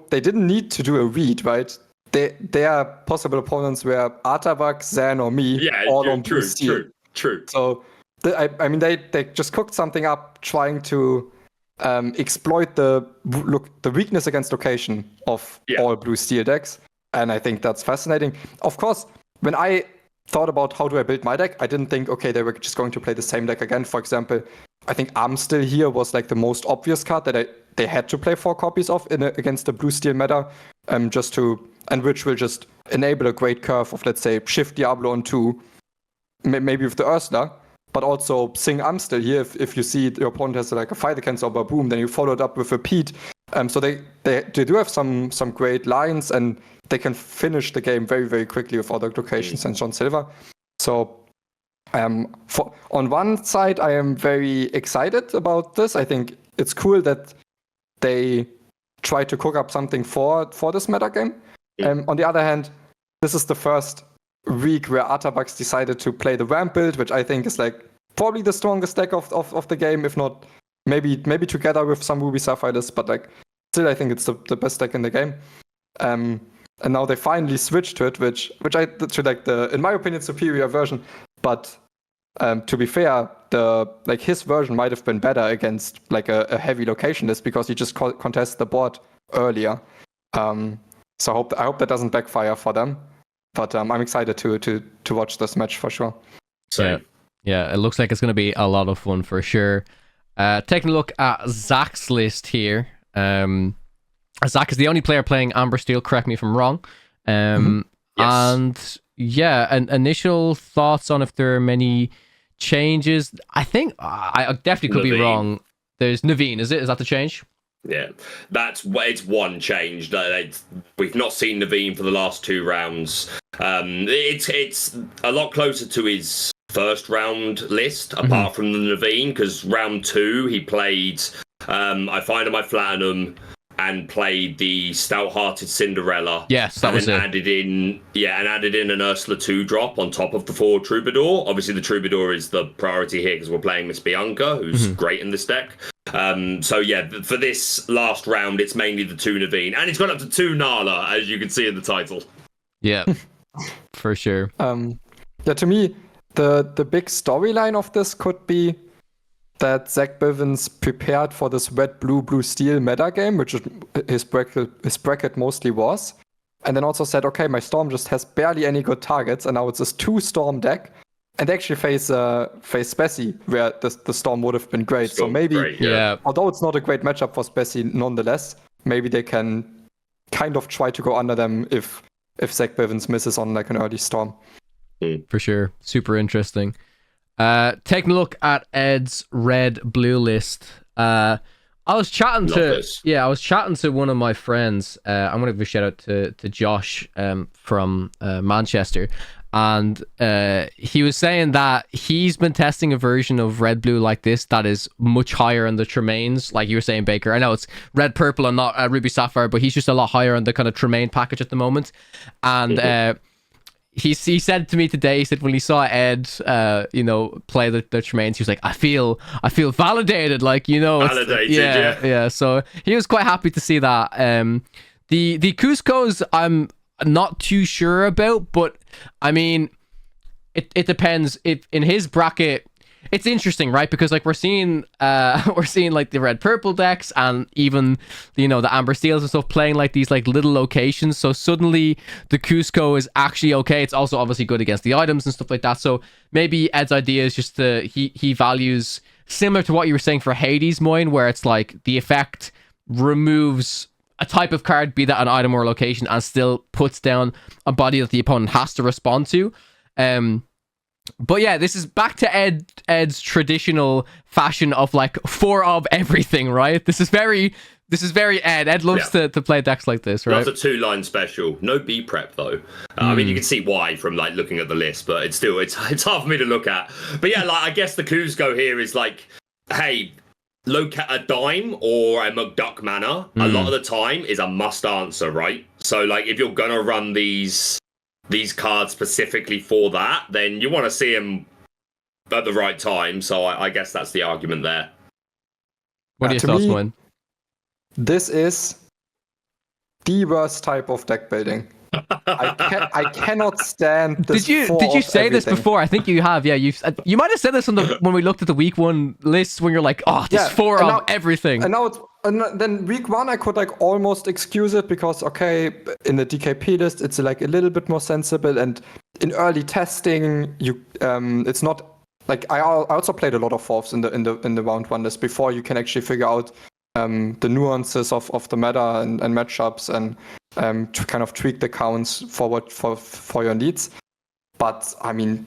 They didn't need to do a read, right? Their possible opponents were Artabak, Zan, or me, all on blue steel. True. So, I mean, they just cooked something up trying to exploit the weakness against location of all blue steel decks. And I think that's fascinating. Of course, when I thought about how do I build my deck, I didn't think, okay, they were just going to play the same deck again. For example, I think I'm Still Here was like the most obvious card that they had to play 4 copies of against the blue steel meta, and which will just enable a great curve of, let's say, shift Diablo on 2, maybe with the Ursula, but also sing I'm Still Here. If you see your opponent has like a fight against or boom, then you follow it up with a Pete. So they do have some great lines, and they can finish the game very, very quickly with other locations and John Silver. So on one side, I am very excited about this. I think it's cool that they try to cook up something for this meta game. On the other hand, this is the first week where Artabax decided to play the ramp build, which I think is like probably the strongest deck of the game, if not maybe together with some Ruby Sapphire list, but like still I think it's the best deck in the game. And now they finally switched to it, which to like the, in my opinion, superior version. But to be fair, his version might have been better against like a heavy location list because he just contests the board earlier. So I hope that doesn't backfire for them. But I'm excited to watch this match for sure. So yeah, it looks like it's going to be a lot of fun for sure. Taking a look at Zach's list here. Zach is the only player playing Amber Steel, correct me if I'm wrong. Yes. And yeah, initial thoughts on if there are many changes. I think I definitely could be wrong. There's Naveen, is that the change? Yeah, it's one change. We've not seen Naveen for the last 2 rounds. It's a lot closer to his first round list, apart from the Naveen, because round 2 he played I Find My Platinum and played the Stout-Hearted Cinderella. Yes, that was it. Added in an Ursula 2 drop on top of the 4 Troubadour. Obviously, the Troubadour is the priority here because we're playing Miss Bianca, who's great in this deck. So yeah, for this last round, it's mainly the 2 Naveen, and it's gone up to 2 Nala, as you can see in the title. Yeah, for sure. Yeah, to me, the big storyline of this could be that Zach Bivens prepared for this red-blue steel meta game, which his bracket mostly was, and then also said, okay, my Storm just has barely any good targets, and now it's this 2 Storm deck, and actually face Spessy, where the Storm would have been great. So maybe, although it's not a great matchup for Spessy, nonetheless, maybe they can kind of try to go under them if Zach Bivens misses on like an early Storm. For sure. Super interesting. Taking a look at Ed's red-blue list. I was chatting to one of my friends. I'm going to give a shout out to Josh from Manchester. And he was saying that he's been testing a version of red-blue like this that is much higher in the Tremaines, like you were saying, Baker. I know it's red-purple and not Ruby Sapphire, but he's just a lot higher on the kind of Tremaine package at the moment. And he said to me today, he said when he saw Ed, play the Tremaines, he was like, I feel validated, like, validated, yeah. So he was quite happy to see that. The Cusco's I'm not too sure about, but I mean, it depends. If in his bracket, it's interesting, right? Because like we're seeing like the red purple decks and even the amber steels and stuff playing like these like little locations. So suddenly the Cusco is actually okay. It's also obviously good against the items and stuff like that. So maybe Ed's idea is just he values similar to what you were saying for Hades, Moyen, where it's like the effect removes a type of card, be that an item or a location, and still puts down a body that the opponent has to respond to. But yeah, this is back to Ed's traditional fashion of like 4 of everything, right? This is very Ed. Ed loves to play decks like this, right? Loves a 2-line special. No B prep though. I mean, you can see why from like looking at the list, but it's hard for me to look at. But yeah, like I guess the Cusco here is like, hey, locate a dime or a McDuck mana. A lot of the time is a must answer, right? So like if you're gonna run these cards specifically for that, then you want to see them at the right time. So I guess that's the argument there. What are your thoughts, Moyen? This is the worst type of deck building. I cannot stand this. Did you say this before? I think you have. Yeah, you might have said this when we looked at the week 1 lists when you're like, oh, this 4 of everything. And then week 1 I could like almost excuse it because okay, in the DKP list it's like a little bit more sensible, and in early testing it's not like I also played a lot of 4s in the round 1 list before you can actually figure out the nuances of the meta and matchups and to kind of tweak the counts for your needs. But I mean,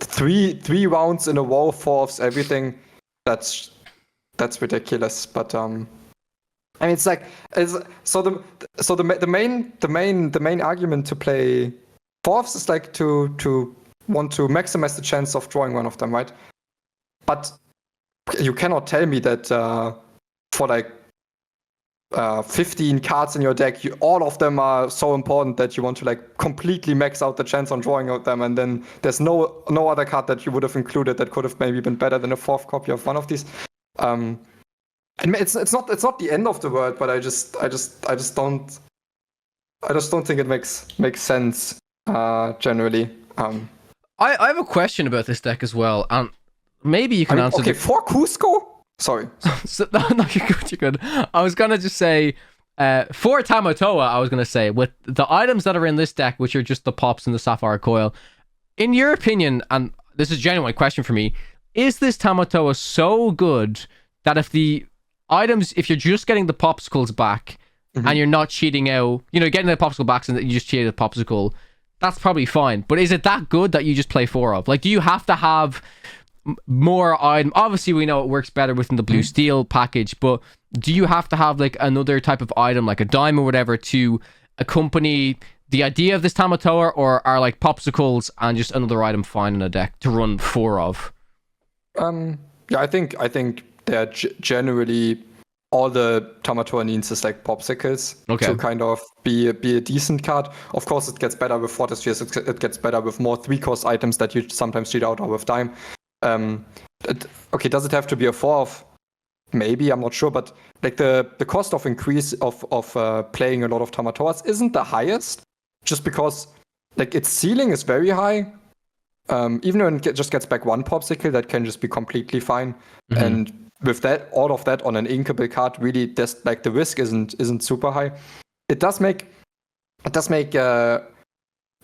three rounds in a row, 4s, everything, that's ridiculous. But I mean, it's like the main argument to play 4s is like to want to maximize the chance of drawing one of them, right? But you cannot tell me that for like 15 cards in your deck, all of them are so important that you want to like completely max out the chance on drawing out them, and then there's no other card that you would have included that could have maybe been better than a 4th copy of one of these. And it's not the end of the world, but I just don't think it makes sense generally. I have a question about this deck as well, and maybe you can answer. Okay, for Cusco. Sorry. No, you're good. I was gonna just say, for Tamatoa, I was gonna say with the items that are in this deck, which are just the pops and the Sapphire Coil. In your opinion, and this is a genuine question for me, is this Tamatoa so good that if you're just getting the popsicles back and you're not cheating out, getting the popsicle backs and you just cheated the popsicle, that's probably fine. But is it that good that you just play 4 of? Like, do you have to have more item? Obviously we know it works better within the blue steel package, but do you have to have like another type of item like a dime or whatever to accompany the idea of this Tamatoa, or are like popsicles and just another item fine in a deck to run 4 of? I think they're generally all the Tamatoa needs is like popsicles to kind of be a decent card. Of course it gets better with Fortress, it gets better with more 3-cost items that you sometimes cheat out or with dime. Does it have to be a 4 of? Maybe, I'm not sure, but like the cost of increase of playing a lot of Tamatoas isn't the highest, just because like its ceiling is very high. Even when it just gets back 1 popsicle, that can just be completely fine. And with that, all of that on an inkable card, really, there's like the risk isn't super high. It does make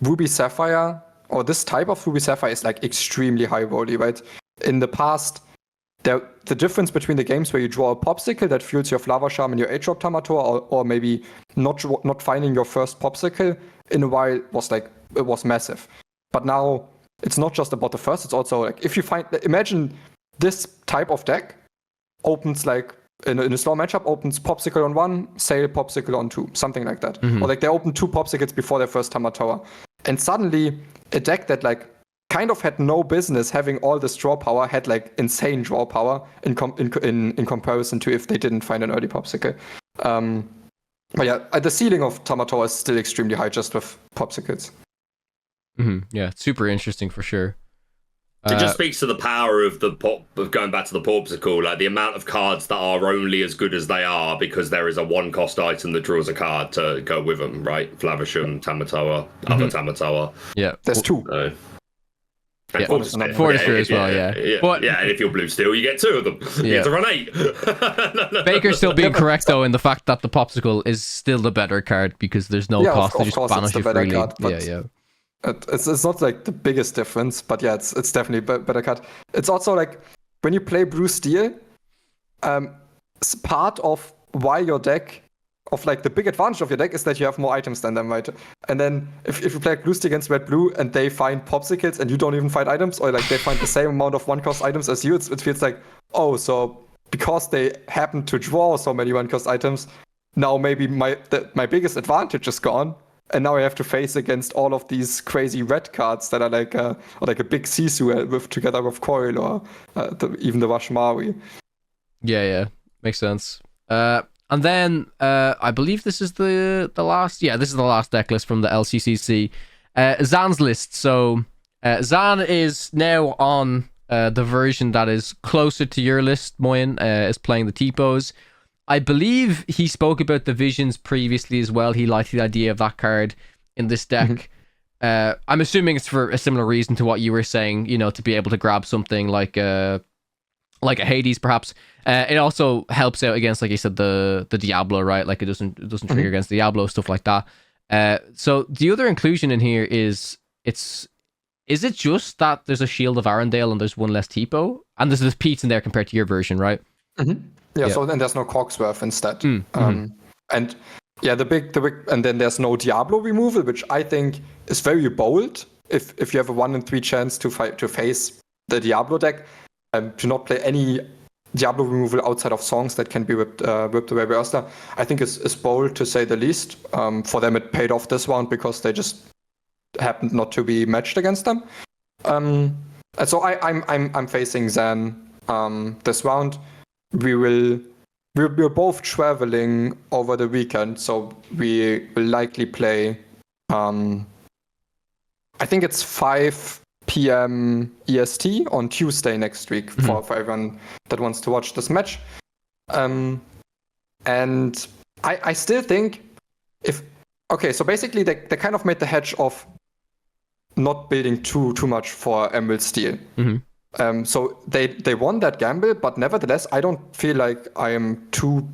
Ruby Sapphire or this type of Ruby Sapphire is like extremely high volley, right? In the past, the difference between the games where you draw a popsicle that fuels your Flava Charm and your 8-drop Tamator, or maybe not finding your first popsicle in a while it was massive. But now it's not just about the first, it's also like if you imagine this type of deck opens like in a slow matchup, opens Popsicle on 1, Sail Popsicle on 2, something like that. Or like they open 2 Popsicles before their first Tamatower. And suddenly a deck that like kind of had no business having all this draw power had like insane draw power in comparison to if they didn't find an early Popsicle. But yeah, the ceiling of Tamatower is still extremely high just with Popsicles. Yeah, super interesting for sure. It just speaks to the power of of going back to the Popsicle, like the amount of cards that are only as good as they are because there is a 1-cost item that draws a card to go with them, right? Flavisham, Tamatoa, other Tamatoa. Yeah. There's 2. Yeah, Fortescue as well, yeah. But, and if you're blue steel, you get 2 of them. You get to run 8. Baker's still being correct, though, in the fact that the Popsicle is still the better card because there's no cost to just banish it freely. Card, It's not like the biggest difference, but yeah, it's definitely better card. It's also like when you play Blue Steel, it's part of why your deck, of like the big advantage of your deck is that you have more items than them, right? And then if you play Blue Steel against Red Blue and they find Popsicles and you don't even find items, or like they find the same amount of 1-cost items as you, it feels like, oh, so because they happen to draw so many 1-cost items, now maybe my biggest advantage is gone. And now I have to face against all of these crazy red cards that are like a big Sisu together with Coil or even the Washmawi. Yeah, makes sense. And then I believe this is the last. Yeah, this is the last deck list from the LCCC. Zan's list. So Zan is now on the version that is closer to your list. Moyen is playing the T-Pose. I believe he spoke about the Visions previously as well. He liked the idea of that card in this deck. I'm assuming it's for a similar reason to what you were saying, to be able to grab something like a Hades, perhaps. It also helps out against, like you said, the Diablo, right? Like it doesn't trigger against Diablo, stuff like that. So the other inclusion in here is it just that there's a Shield of Arendelle and there's one less Tipo? And there's this Pete's in there compared to your version, right? Yeah, so then there's no Cogsworth instead. And yeah, the big, and then there's no Diablo removal, which I think is very bold. If you have a 1 in 3 chance to face the Diablo deck, to not play any Diablo removal outside of songs that can be whipped away by Ursula, I think is bold to say the least. For them, it paid off this round because they just happened not to be matched against them. And so I'm facing Zan this round. We're both traveling over the weekend, so we will likely play. I think it's 5 p.m. EST on Tuesday next week for everyone that wants to watch this match. And I still think so basically they kind of made the hedge of not building too much for Emerald Steel. So they won that gamble, but nevertheless, I don't feel like I am too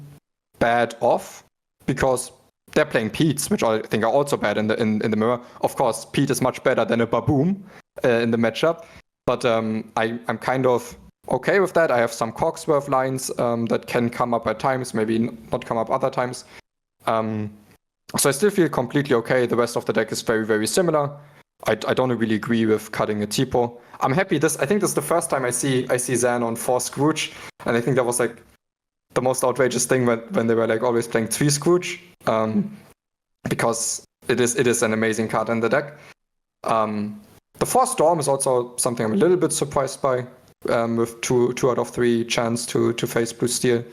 bad off because they're playing Pete's, which I think are also bad in the mirror. Of course, Pete is much better than a Baboom in the matchup, but I'm kind of okay with that. I have some Cogsworth lines that can come up at times, maybe not come up other times. So I still feel completely okay. The rest of the deck is very, very similar. I don't really agree with cutting a Tipo. I'm happy I think this is the first time I see Zan on 4 Scrooge, and I think that was like the most outrageous thing when they were like always playing 3 Scrooge, because it is an amazing card in the deck. The 4 Storm is also something I'm a little bit surprised by, with 2 out of 3 chance to face Blue Steel.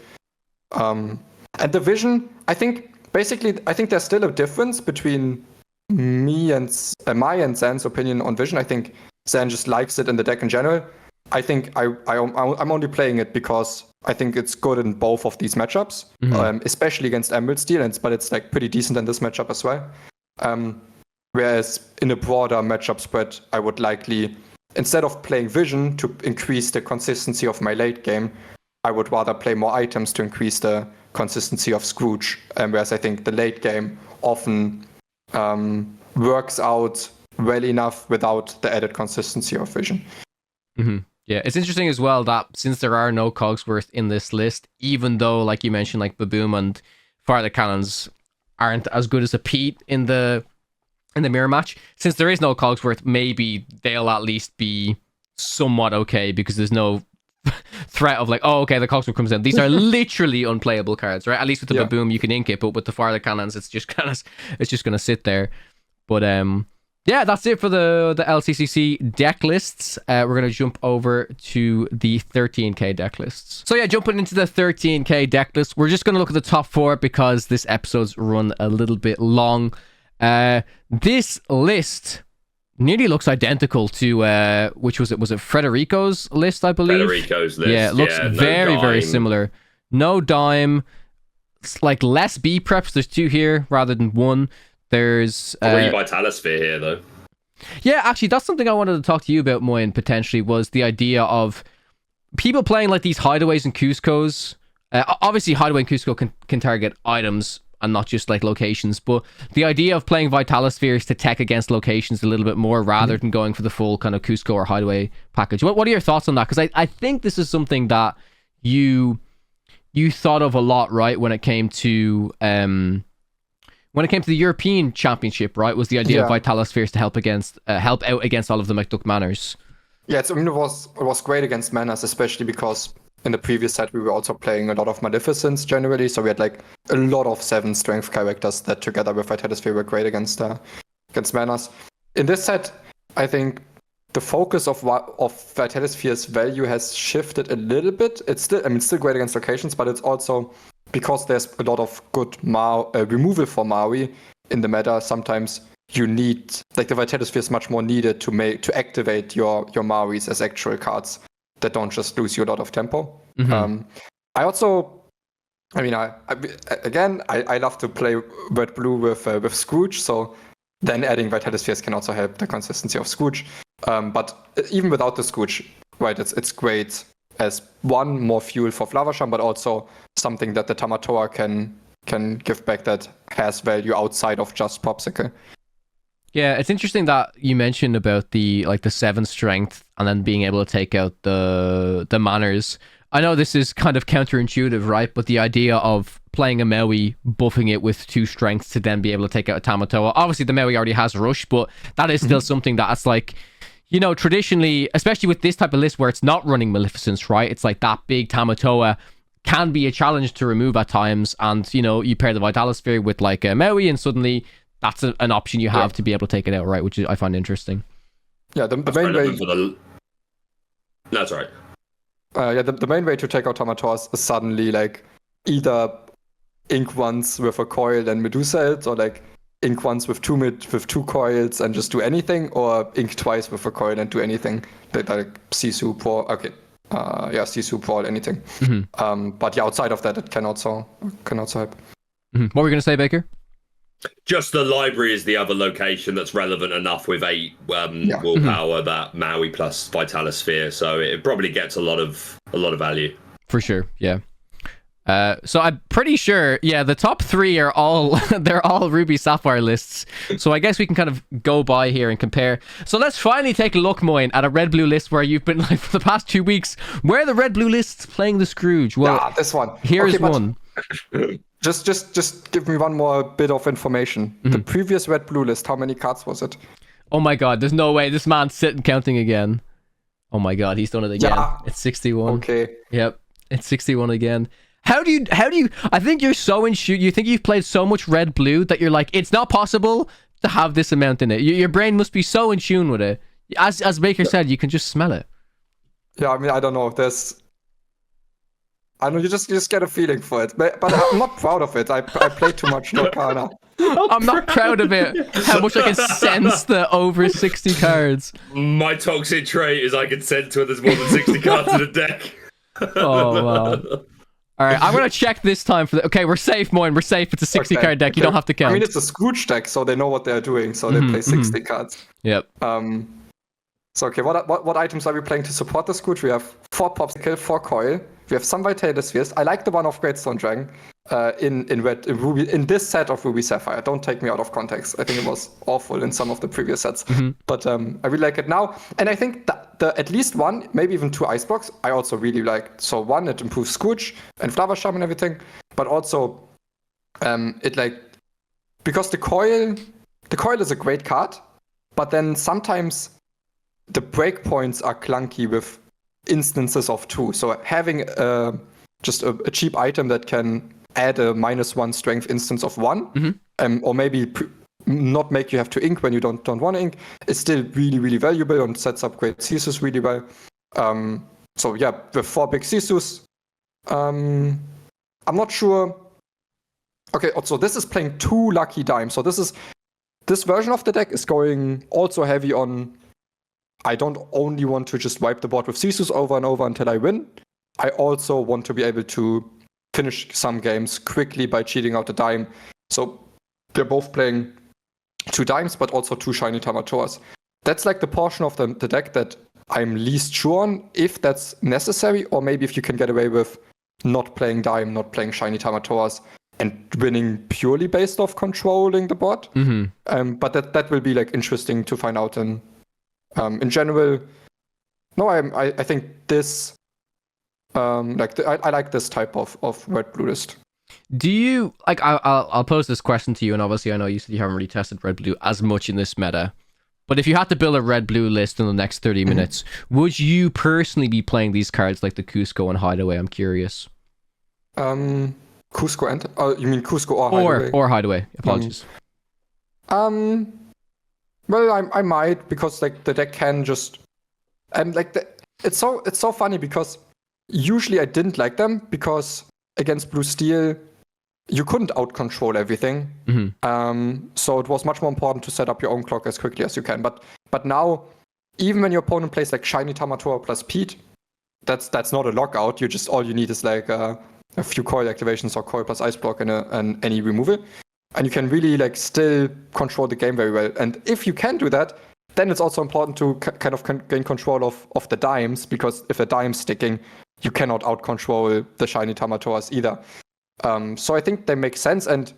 And the Vision, I think there's still a difference between me and my and Zan's opinion on Vision. I think Zan just likes it in the deck in general. I think I'm only playing it because I think it's good in both of these matchups, especially against Emerald Steel, but it's like pretty decent in this matchup as well. Whereas in a broader matchup spread, I would likely, instead of playing Vision to increase the consistency of my late game, I would rather play more items to increase the consistency of Scrooge. Whereas I think the late game often works out well enough without the added consistency of vision. Mm-hmm. Yeah, it's interesting as well that since there are no Cogsworth in this list, even though, like you mentioned, like Baboom and Fire the Cannons aren't as good as a Pete in the mirror match, since there is no Cogsworth, maybe they'll at least be somewhat okay because there's no threat of like, oh, okay, the Cogsworth comes in. These are literally unplayable cards, right? At least with the Baboom, you can ink it, but with the Fire the Cannons, it's just gonna sit there. But yeah, that's it for the LCCC deck lists. We're going to jump over to the 13k deck lists. So yeah, jumping into the 13k deck list, we're just going to look at the top 4 because this episode's run a little bit long. This list nearly looks identical to, which was it? Was it Frederico's list, I believe? Frederico's list. Yeah, it looks very similar. No dime. It's like less B preps. There's 2 here rather than 1. There's 3 Vitalosphere here, though. Yeah, actually, that's something I wanted to talk to you about, Moyen, potentially, was the idea of people playing like these hideaways and Cuscos. Obviously, hideaway and Cusco can target items and not just like locations, but the idea of playing Vitalospheres to tech against locations a little bit more rather than going for the full kind of Cusco or hideaway package. What are your thoughts on that? Because I think this is something that you thought of a lot, right, when it came to the European Championship, right, was the idea of Vitalospheres to help out against all of the McDuck Manors. Yeah, it was great against Manors, especially because in the previous set we were also playing a lot of Maleficents generally, so we had like a lot of 7 strength characters that together with Vitalosphere were great against Manors. In this set, I think the focus of Vitalosphere's value has shifted a little bit. It's still great against locations, but it's also because there's a lot of good removal for Maui in the meta. Sometimes you need, like, the Vitalosphere is much more needed to activate your Mauis as actual cards that don't just lose you a lot of tempo. Mm-hmm. I love to play red blue with Scrooge, so then adding Vitalospheres can also help the consistency of Scrooge. But even without the Scrooge, right, it's great as one, more fuel for Flavasham, but also something that the Tamatoa can give back that has value outside of just Popsicle. Yeah, it's interesting that you mentioned about the 7 strength and then being able to take out the Manors. I know this is kind of counterintuitive, right? But the idea of playing a Maui, buffing it with 2 strengths to then be able to take out a Tamatoa. Obviously, the Maui already has Rush, but that is still something that's like, you know, traditionally, especially with this type of list where it's not running Maleficence, right? It's like that big Tamatoa can be a challenge to remove at times. And, you know, you pair the Vitalosphere with like a Maui and suddenly that's an option you have to be able to take it out, right? Which I find interesting. Yeah, the main way... That's right. The main way to take out Tamatoas is suddenly like either ink once with a coil and Medusa it, or like ink once with two coils and just do anything, or ink twice with a coil and do anything. Like Sisu, Sisu, Paul, anything. Mm-hmm. But yeah, outside of that, it can also help. Mm-hmm. What were we going to say, Baker? Just the library is the other location that's relevant enough with 8 willpower, that Maui plus Vitalosphere, so it probably gets a lot of value. For sure, yeah. So I'm pretty sure, the top 3 are all they're all Ruby Sapphire lists. So I guess we can kind of go by here and compare. So let's finally take a look, Moyen, at a red blue list where you've been like for the past 2 weeks. Where are the red blue lists playing the Scrooge? Well, this one. Here's one. Just give me one more bit of information. Mm-hmm. The previous red blue list, how many cards was it? Oh my god, there's no way this man's sitting counting again. Oh my god, he's done it again. Yeah. It's 61. Okay. Yep, it's 61 again. How do you I think you're so in shoot. You think you've played so much red blue that you're like, it's not possible to have this amount in it. Your brain must be so in tune with it. As Baker said, you can just smell it. Yeah, I mean, I don't know if there's... I know you just get a feeling for it, but I'm not proud of it. I play too much Lorcana. I'm not proud of it. How much I can sense the over 60 cards. My toxic trait is I can sense when there's more than 60 cards in a deck. Oh wow. All right, I'm gonna check this time for the. Okay, we're safe, Moyen. We're safe. It's a 60 card deck. You don't have to count. I mean, it's a Scrooge deck, so they know what they're doing. So they play 60 cards. Yep. So okay, what items are we playing to support the Scrooge? We have 4 Popsicle, 4 Coil, We have some Vitality Spheres. I like the one of Greatstone Dragon in Ruby, in this set of Ruby Sapphire. Don't take me out of context. I think it was awful in some of the previous sets. But I really like it now. And I think that the at least one, maybe even 2 ice blocks, I also really like. So one, it improves Scooch and Flower Charm and everything. But also, it like, because the coil is a great card, but then sometimes the breakpoints are clunky with instances of 2. So having just a cheap item that can add a -1 strength instance of 1, or maybe not make you have to ink when you don't want to ink, is still really, really valuable and sets up great Sisus really well. So yeah, with 4 big Sisus, I'm not sure. Okay, so this is playing 2 Lucky Dimes. So this version of the deck is going also heavy on, I don't only want to just wipe the board with Sisus over and over until I win. I also want to be able to finish some games quickly by cheating out a dime. So they're both playing 2 dimes, but also 2 shiny Tamatoas. That's like the portion of the deck that I'm least sure on, if that's necessary, or maybe if you can get away with not playing dime, not playing shiny Tamatoas, and winning purely based off controlling the board. But that will be like interesting to find out. And in general, no, I think this I like this type of red-blue list. Do you like? I'll pose this question to you, and obviously I know you said you haven't really tested red-blue as much in this meta. But if you had to build a red-blue list in the next 30 minutes, would you personally be playing these cards like the Cusco and Hideaway? I'm curious. Cusco and you mean Cusco or Hideaway? Or Hideaway. Apologies. Well, I might, because like the deck can just it's so funny because usually I didn't like them because against Blue Steel you couldn't out-control everything. So it was much more important to set up your own clock as quickly as you can. But now, even when your opponent plays like shiny Tamatoa plus Pete, that's not a lockout. You just, all you need is like a few coil activations or coil plus ice block and any removal. And you can really like still control the game very well. And if you can do that, then it's also important to kind of gain control of the dimes, because if a dime's sticking, you cannot out-control the shiny Tamatoas either. So I think they make sense, and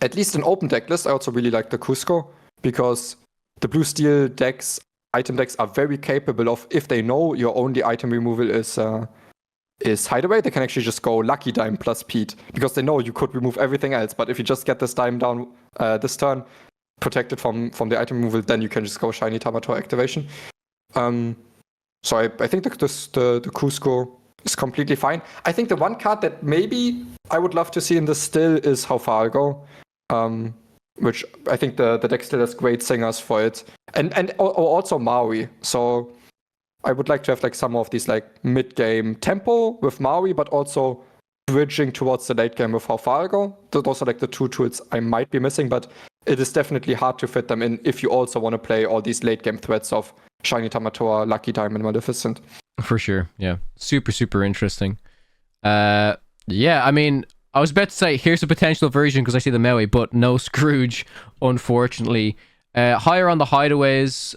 at least in open deck list, I also really like the Cusco, because the Blue Steel decks, item decks, are very capable of, if they know your only item removal is Hideaway, they can actually just go Lucky Dime plus Pete, because they know you could remove everything else, but if you just get this dime down this turn, protected from the item removal, then you can just go shiny Tamatoa activation. So I think the Cusco is completely fine. I think the one card that maybe I would love to see in this still is Haufalgo, which I think the deck still has great singers for it, and also Maui. So I would like to have like some of these like mid-game tempo with Maui, but also bridging towards the late game with Haufalgo. Those are like the 2 tools I might be missing, but it is definitely hard to fit them in if you also want to play all these late game threats of shiny Tamatoa, Lucky Dime, and Maleficent. For sure, yeah. Super interesting. Yeah, I mean, I was about to say, here's a potential version because I see the Maui, but no Scrooge, unfortunately. Higher on the Hideaways,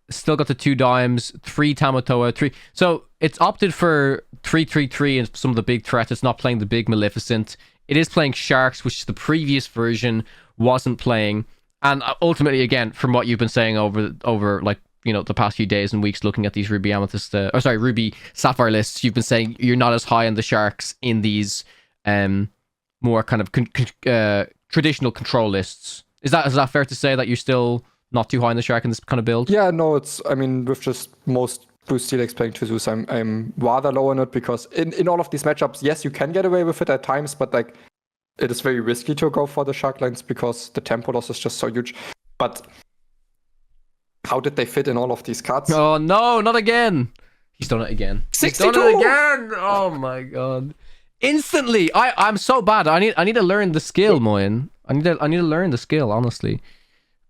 still got the 2 dimes, 3 Tamatoa, 3. So it's opted for 3/3/3 and some of the big threats. It's not playing the big Maleficent. It is playing Sharks, which the previous version wasn't playing. And ultimately, again, from what you've been saying over like, you know, the past few days and weeks looking at these Ruby Amethyst, Ruby Sapphire lists, you've been saying you're not as high on the Sharks in these more kind of traditional control lists. Is that fair to say that you're still not too high on the Shark in this kind of build? Yeah, no, with just most Blue Steel decks playing Zeus, I'm rather low on it, because in all of these matchups, yes, you can get away with it at times, but like it is very risky to go for the Shark lines because the tempo loss is just so huge. But how did they fit in all of these cards? Oh no, not again! He's done it again. 62! He's done it again! Oh my god! Instantly, I'm so bad. I need to learn the skill, Moyen. I need to learn the skill, honestly.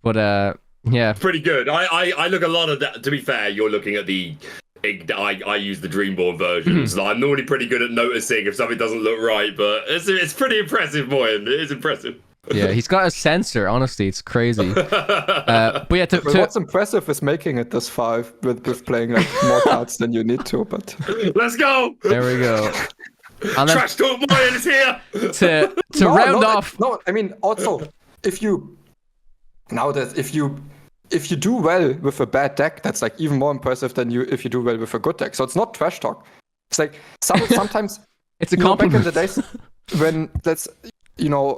But yeah, pretty good. I look a lot of that. To be fair, you're looking at the. I use the Dreamborn versions. I'm normally pretty good at noticing if something doesn't look right, but it's pretty impressive, Moyen. It is impressive. Yeah, he's got a sensor. Honestly, it's crazy. But yeah, what's impressive is making it this far with playing like more cards than you need to. But let's go. There we go. And then, Trash Talk Moyen is here. To round off. No, I mean also if you do well with a bad deck, that's like even more impressive than if you do well with a good deck. So it's not trash talk. It's like sometimes it's a compliment. Back in the days when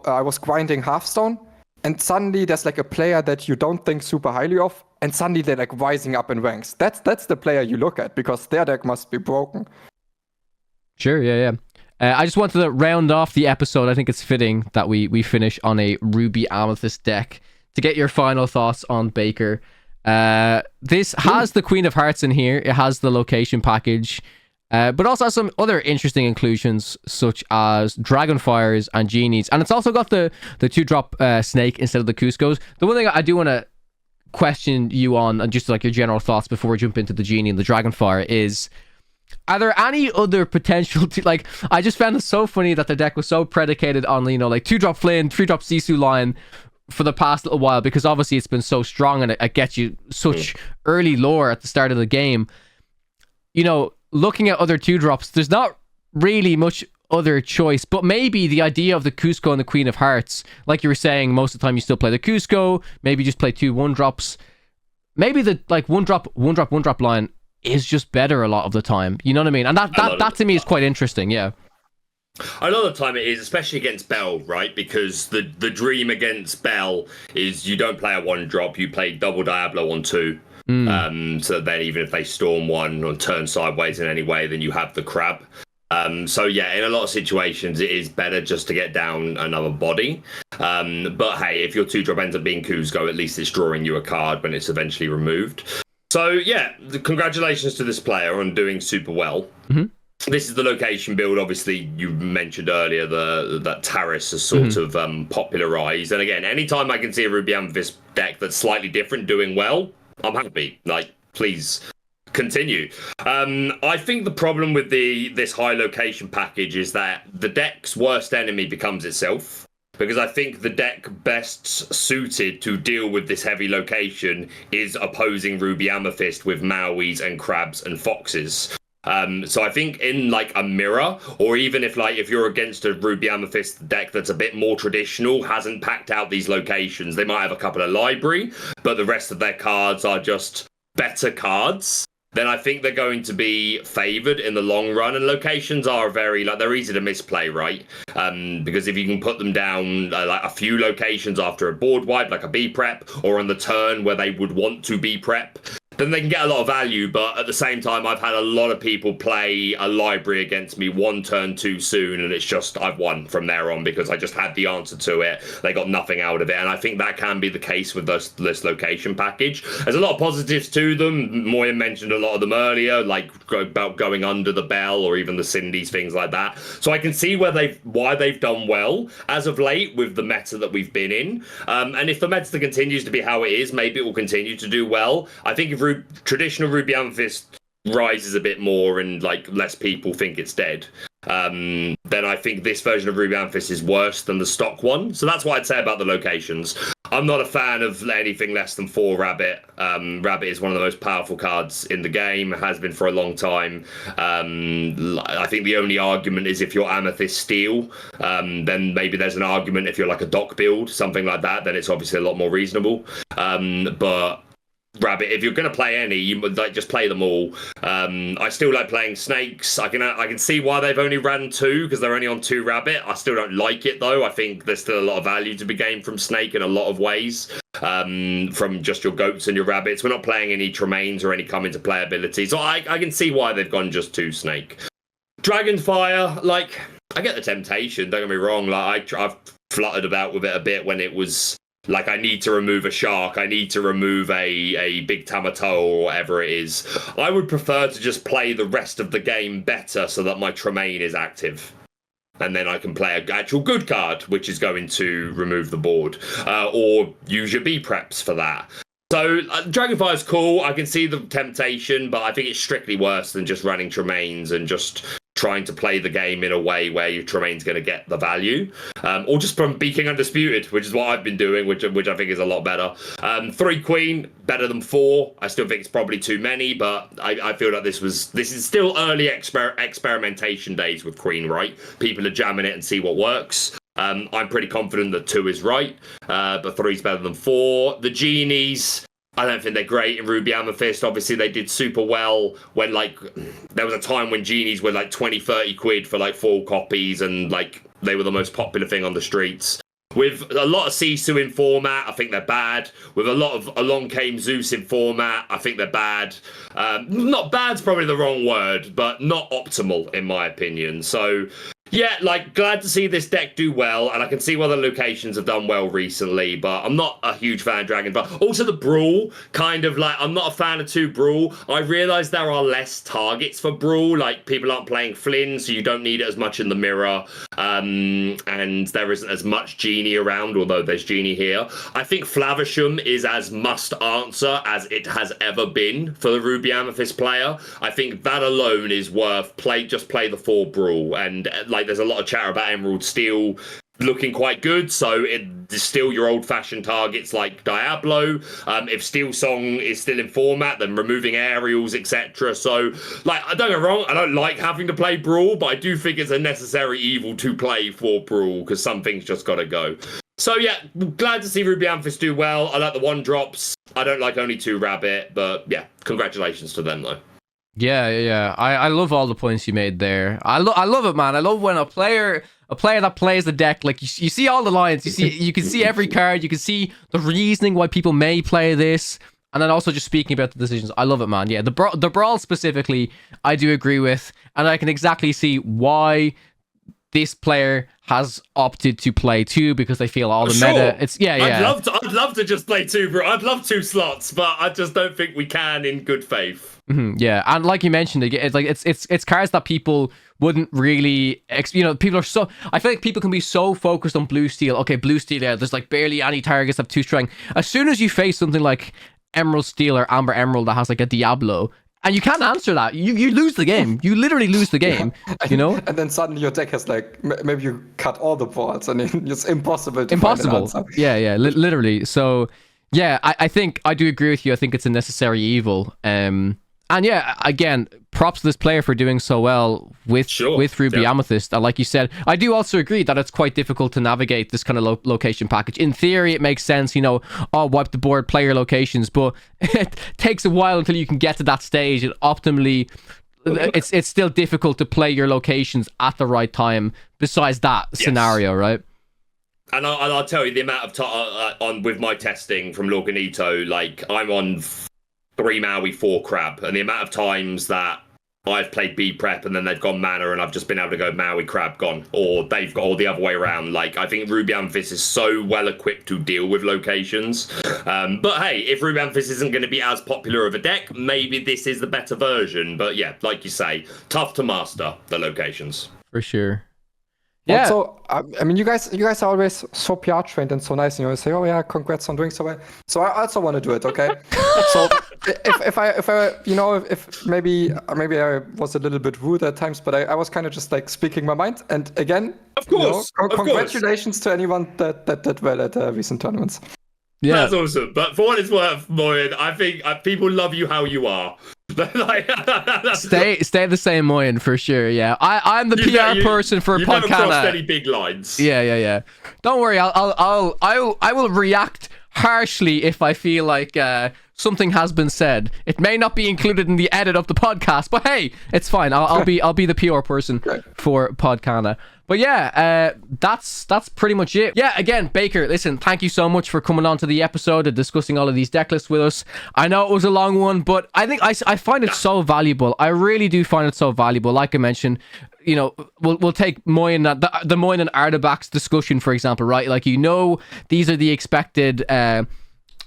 I was grinding Hearthstone, and suddenly there's like a player that you don't think super highly of, and suddenly they're like rising up in ranks. That's the player you look at because their deck must be broken. Sure, yeah. I just wanted to round off the episode. I think it's fitting that we finish on a Ruby Amethyst deck to get your final thoughts on Baker. This has the Queen of Hearts in here. It has the location package. But also has some other interesting inclusions, such as Dragonfires and Genies. And it's also got the 2-drop Snake instead of the Cuscos. The one thing I do want to question you on, and just like your general thoughts before we jump into the Genie and the Dragonfire, is, are there any other potential... I just found it so funny that the deck was so predicated on, like 2-drop Flynn, 3-drop Sisu line for the past little while, because obviously it's been so strong and it gets you such early lore at the start of the game. Looking at other 2-drops, there's not really much other choice, but maybe the idea of the Cusco and the Queen of Hearts, like you were saying, most of the time you still play the Cusco, maybe just play 2 1-drops. Maybe the 1-drop line is just better a lot of the time. You know what I mean? And that to me is quite interesting, yeah. A lot of the time it is, especially against Bell, right? Because the dream against Bell is you don't play a 1-drop, you play double Diablo on 2. So then even if they storm 1 or turn sideways in any way, then you have the crab. So yeah, in a lot of situations it is better just to get down another body. But hey, if your 2-drop ends up being Cusco, at least it's drawing you a card when it's eventually removed. So yeah, congratulations to this player on doing super well. This is the location build. Obviously, you mentioned earlier that Taris has sort of popularized. And again, anytime I can see a Ruby Amethyst deck that's slightly different doing well, I'm happy. Please continue. I think the problem with this high location package is that the deck's worst enemy becomes itself. Because I think the deck best suited to deal with this heavy location is opposing Ruby Amethyst with Mauis and Crabs and Foxes. So I think in a mirror, or even if you're against a Ruby Amethyst deck that's a bit more traditional, hasn't packed out these locations, they might have a couple of library, but the rest of their cards are just better cards, then I think they're going to be favored in the long run. And locations are they're easy to misplay, right? Because if you can put them down a few locations after a board wipe, like a B prep, or on the turn where they would want to B prep, then they can get a lot of value. But at the same time, I've had a lot of people play a library against me 1 turn too soon, and it's just I've won from there on because I just had the answer to it. They got nothing out of it, and I think that can be the case with this location package. There's a lot of positives to them. Moyen mentioned a lot of them earlier, about going under the Bell or even the Cindy's, things like that. So I can see why they've done well as of late with the meta that we've been in. And if the meta continues to be how it is, maybe it will continue to do well. I think if traditional Ruby Amethyst rises a bit more and less people think it's dead, then I think this version of Ruby Amethyst is worse than the stock one. So that's what I'd say about the locations. I'm not a fan of anything less than 4 Rabbit. Rabbit is one of the most powerful cards in the game, has been for a long time. I think the only argument is if you're Amethyst Steel, then maybe there's an argument. If you're a dock build, something like that, then it's obviously a lot more reasonable. But Rabbit, if you're going to play any, you would just play them all. I still like playing Snakes. I can see why they've only ran 2 because they're only on 2 Rabbit. I still don't like it though. I think there's still a lot of value to be gained from Snake in a lot of ways. From just your goats and your rabbits. We're not playing any Tremaines or any come into play abilities. So I can see why they've gone just 2 Snake. Dragonfire, I get the temptation. Don't get me wrong. I've fluttered about with it a bit when it was. I need to remove a shark, I need to remove a big Tamato or whatever it is. I would prefer to just play the rest of the game better so that my Tremaine is active. And then I can play an actual good card, which is going to remove the board. Or use your B preps for that. So Dragonfire is cool. I can see the temptation, but I think it's strictly worse than just running Tremaines and just trying to play the game in a way where your Tremaine's going to get the value, or just from beaking Undisputed, which is what I've been doing, which I think is a lot better. 3 Queen, better than 4. I still think it's probably too many, but I feel like this is still early experimentation days with Queen, right? People are jamming it and see what works. I'm pretty confident that 2 is right, but 3 is better than 4. The Genies, I don't think they're great in Ruby Amethyst. Obviously, they did super well when, like, there was a time when Genies were like 20, 30 quid for like 4 copies, and like they were the most popular thing on the streets. With a lot of Sisu in format, I think they're bad. With a lot of Along Came Zeus in format, I think they're bad. Not bad's probably the wrong word, but not optimal in my opinion. So yeah, like, glad to see this deck do well, and I can see why the locations have done well recently, but I'm not a huge fan of Dragon. But also the Brawl, kind of like, I'm not a fan of 2 Brawl. I realise there are less targets for Brawl, like people aren't playing Flynn, so you don't need it as much in the mirror, and there isn't as much Genie around, although there's Genie here. I think Flavisham is as must answer as it has ever been for the Ruby Amethyst player. I think that alone is worth just play the 4 Brawl, and like there's a lot of chatter about Emerald Steel looking quite good, so it's still your old-fashioned targets like Diablo. If Steel Song is still in format, then removing aerials, etc. So, like, don't get me wrong, I don't like having to play Brawl, but I do think it's a necessary evil to play for Brawl, because some things just gotta go. So yeah, glad to see Ruby Amethyst do well. I like the 1-drops. I don't like only 2 Rabbit, but yeah, congratulations to them though. Yeah. I love all the points you made there. I love it, man. I love when a player that plays the deck, like you see all the lines, you can see every card, you can see the reasoning why people may play this, and then also just speaking about the decisions. I love it, man. Yeah, the Brawl specifically, I do agree with, and I can exactly see why this player has opted to play 2, because they feel all the meta. It's I'd love to just play 2, bro. I'd love 2 slots, but I just don't think we can in good faith. Yeah, and like you mentioned, it's like it's cards that people wouldn't really, people are so. I feel like people can be so focused on blue steel. Okay, blue steel. Yeah, there's like barely any targets have 2 strength. As soon as you face something like Emerald Steel or Amber Emerald that has like a Diablo, and you can't answer that, you lose the game. You literally lose the game. You know. And then suddenly your deck has like maybe you cut all the boards, and it's impossible to find an answer. Yeah, literally. So yeah, I think I do agree with you. I think it's a necessary evil. And yeah, again, props to this player for doing so well with Ruby Amethyst. Like you said, I do also agree that it's quite difficult to navigate this kind of location package. In theory, it makes sense, wipe the board, play your locations, but it takes a while until you can get to that stage. And optimally, it's still difficult to play your locations at the right time. Besides that scenario, right? And I'll tell you the amount of time with my testing from Lorcanito, like I'm on 3 Maui, 4 Crab, and the amount of times that I've played B Prep and then they've gone Mana and I've just been able to go Maui, Crab, gone, or they've got all the other way around. Like, I think Ruby Amethyst is so well equipped to deal with locations. But hey, if Ruby Amethyst isn't going to be as popular of a deck, maybe this is the better version. But yeah, like you say, tough to master the locations. For sure. Yeah. Also, I mean, you guys are always so PR trained and so nice, and you always say, "Oh yeah, congrats on doing so well." So I also want to do it, okay? So if maybe I was a little bit rude at times, but I was kind of just like speaking my mind. And again, of course, congratulations to anyone that did well at recent tournaments. Yeah, that's awesome. But for what it's worth, Moyen, I think people love you how you are. Stay the same, Moyen, for sure. Yeah, I'm the PR person for Podcana. Never crossed any big lines. Yeah. Don't worry, I will react harshly if I feel like something has been said. It may not be included in the edit of the podcast, but hey, it's fine. I'll be the PR person for Podcana. But yeah, that's pretty much it. Yeah, again, Baker, listen, thank you so much for coming on to the episode and discussing all of these deck lists with us. I know it was a long one, but I think I find it so valuable. I really do find it so valuable. Like I mentioned, we'll take Moyen, the Moyen and Artifacts discussion, for example, right? Like, these are the expected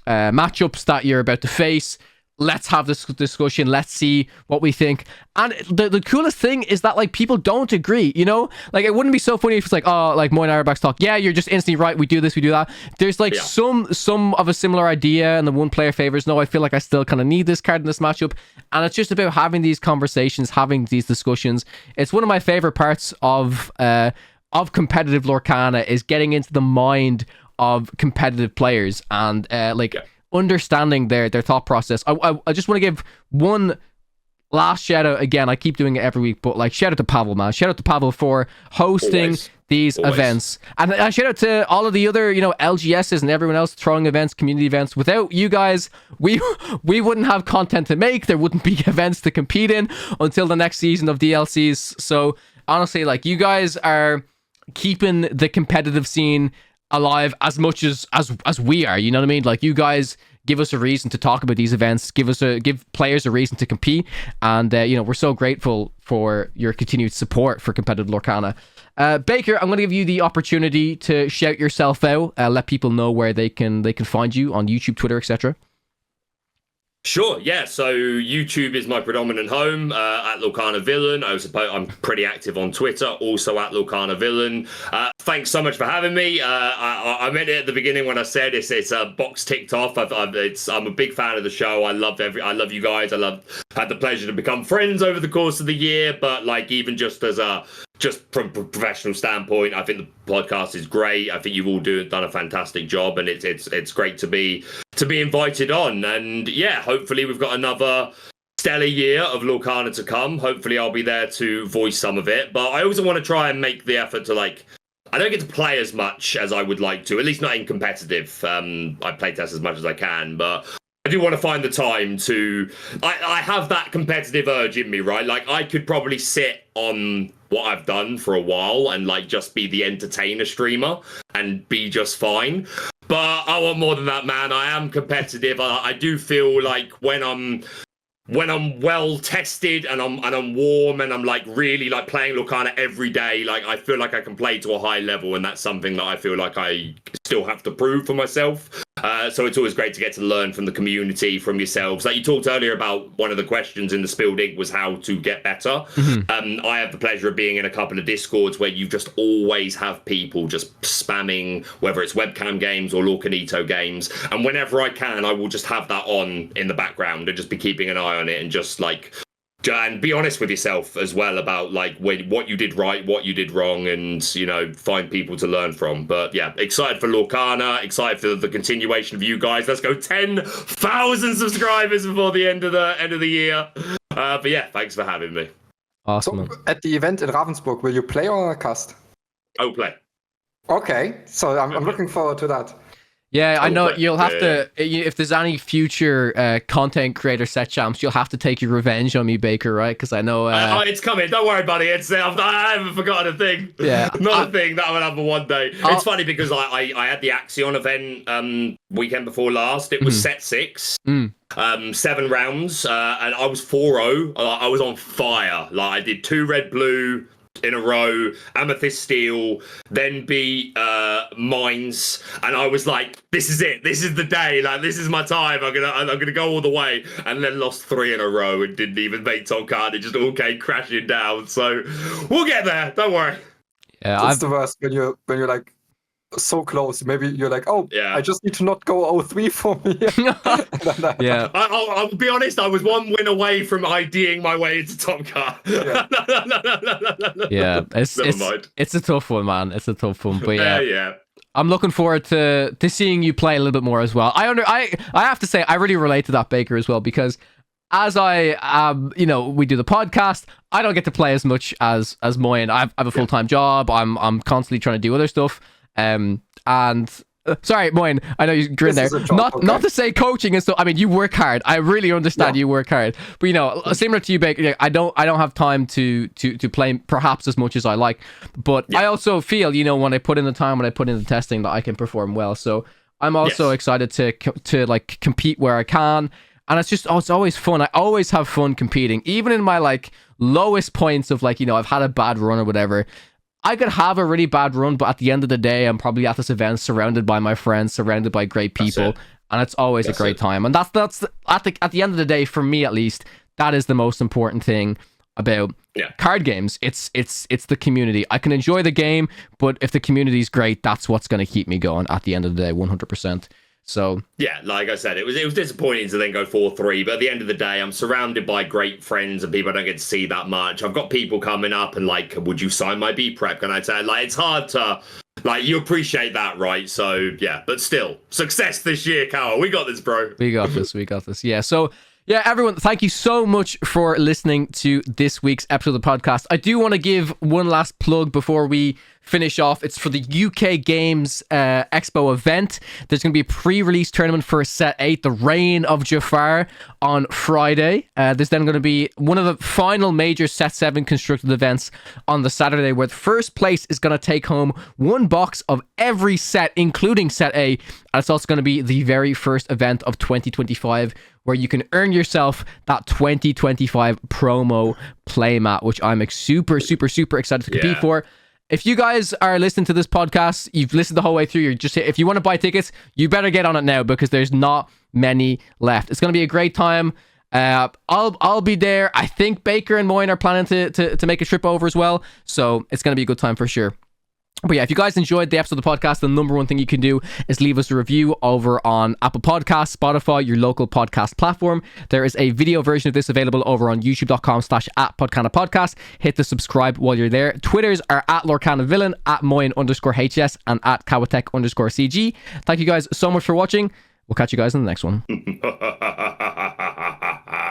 matchups that you're about to face. let's have this discussion. Let's see what we think. And the coolest thing is that like people don't agree, you know? Like it wouldn't be so funny if it's like, oh, like Moyen and Arbacks talk. Yeah, you're just instantly right. We do this, we do that. There's like some of a similar idea, and the one player favors. No, I feel like I still kind of need this card in this matchup. And it's just about having these conversations, having these discussions. It's one of my favorite parts of competitive Lorcana is getting into the mind of competitive players and understanding their thought process. I just want to give one last shout out again. I keep doing it every week, but like shout out to Pavel, man. Shout out to Pavel for hosting these events, and shout out to all of the other LGSs and everyone else throwing events, community events. Without you guys, we wouldn't have content to make. There wouldn't be events to compete in until the next season of DLCs. So honestly, like you guys are keeping the competitive scene alive as much as we are, you know what I mean? Like you guys give us a reason to talk about these events, give players a reason to compete, and we're so grateful for your continued support for competitive Lorcana. Baker, I'm going to give you the opportunity to shout yourself out, let people know where they can find you on YouTube, Twitter, etc. Sure, yeah. So YouTube is my predominant home, at Lorcana Villain. I'm pretty active on Twitter, also at Lorcana Villain. Thanks so much for having me. I meant it at the beginning when I said it's a box ticked off. I'm a big fan of the show. I love you guys. Had the pleasure to become friends over the course of the year, but like even just from a professional standpoint, I think the podcast is great. I think you've all done a fantastic job, and it's great to be invited on. And yeah, hopefully we've got another stellar year of Lorcana to come. Hopefully I'll be there to voice some of it. But I also want to try and make the effort to I don't get to play as much as I would like to, at least not in competitive. I play test as much as I can, but I do want to find the time to... I have that competitive urge in me, right? Like, I could probably sit on what I've done for a while and, just be the entertainer streamer and be just fine. But I want more than that, man. I am competitive. I do feel like when I'm well tested and I'm warm and I'm really playing Lorcana every day, I feel like I can play to a high level, and that's something that I feel like I still have to prove for myself. So it's always great to get to learn from the community, from yourselves. Like you talked earlier about, one of the questions in the Spilled Ink was how to get better. Mm-hmm. I have the pleasure of being in a couple of Discords where you just always have people just spamming, whether it's webcam games or Lorcanito games. And whenever I can, I will just have that on in the background and just be keeping an eye on it, and just and be honest with yourself as well about what you did right, what you did wrong, and find people to learn from. But yeah, excited for Lorcana, excited for the continuation of you guys. Let's go 10,000 subscribers before the end of the year. But yeah, thanks for having me. Awesome. So at the event in Ravensburg, will you play or cast? Oh, play. Okay, so I'm looking forward to that. Yeah, I know you'll have to, if there's any future content creator set champs, you'll have to take your revenge on me, Baker, right? Because I know... it's coming. Don't worry, buddy. I haven't forgotten a thing. Yeah. Not a thing. That will happen one day. It's funny because I had the Accusation event weekend before last. It was set 6. 7 rounds, and I was 4-0. I was on fire. I did 2 red-blue in a row, Amethyst Steel, then beat Mines, and I was like, this is it, this is the day, this is my time, I'm gonna go all the way, and then lost 3 in a row and didn't even make top card. It just all came crashing down. So we'll get there, don't worry. Yeah, it's the worst when you're so close. Maybe you're like, oh, yeah, I just need to not go 0-3 for me. Yeah. I'll be honest, I was 1 win away from IDing my way into top card. Yeah, it's a tough one, man. It's a tough one. But yeah. I'm looking forward to seeing you play a little bit more as well. I have to say, I really relate to that, Baker, as well, because as we do the podcast, I don't get to play as much as Moyen. I have a full-time job. I'm constantly trying to do other stuff. Sorry, Moyen, I know you grin there. Not to say coaching and stuff. I mean, you work hard. I really understand you work hard. But similar to you, Baker, I don't have time to play perhaps as much as I like. But I also feel, when I put in the time, when I put in the testing, that I can perform well. So I'm also excited to compete where I can. And it's just, it's always fun. I always have fun competing, even in my lowest points of I've had a bad run or whatever. I could have a really bad run, but at the end of the day, I'm probably at this event surrounded by my friends, surrounded by great people, and it's always a great time. And that's at the end of the day, for me at least, that is the most important thing about card games. It's the community. I can enjoy the game, but if the community's great, that's what's going to keep me going at the end of the day, 100%. So yeah, like I said, it was disappointing to then go 4-3, but at the end of the day, I'm surrounded by great friends and people I don't get to see that much. I've got people coming up and like, would you sign my B prep? And I'd say, like, it's hard to, like, you appreciate that, right? So yeah, but still, success this year, Kawa. We got this, bro. We got this. Yeah. So yeah, everyone, thank you so much for listening to this week's episode of the podcast. I do want to give one last plug before we finish off. It's for the UK Games Expo event. There's going to be a pre-release tournament for Set 8, the Reign of Jafar, on Friday. There's then going to be one of the final major Set 7 constructed events on the Saturday, where the first place is going to take home one box of every set, including Set A. And it's also going to be the very first event of 2025, where you can earn yourself that 2025 promo playmat, which I'm super excited to compete for. If you guys are listening to this podcast, you've listened the whole way through, if you want to buy tickets, you better get on it now, because there's not many left. It's going to be a great time. I'll be there. I think Baker and Moyen are planning to make a trip over as well, so it's going to be a good time for sure. But yeah, if you guys enjoyed the episode of the podcast, the number one thing you can do is leave us a review over on Apple Podcasts, Spotify, your local podcast platform. There is a video version of this available over on youtube.com/@PodcanaPodcast. Hit the subscribe while you're there. Twitters are @LorcanaVillain, @Moyen_HS, and @Kawatech_CG. Thank you guys so much for watching. We'll catch you guys in the next one.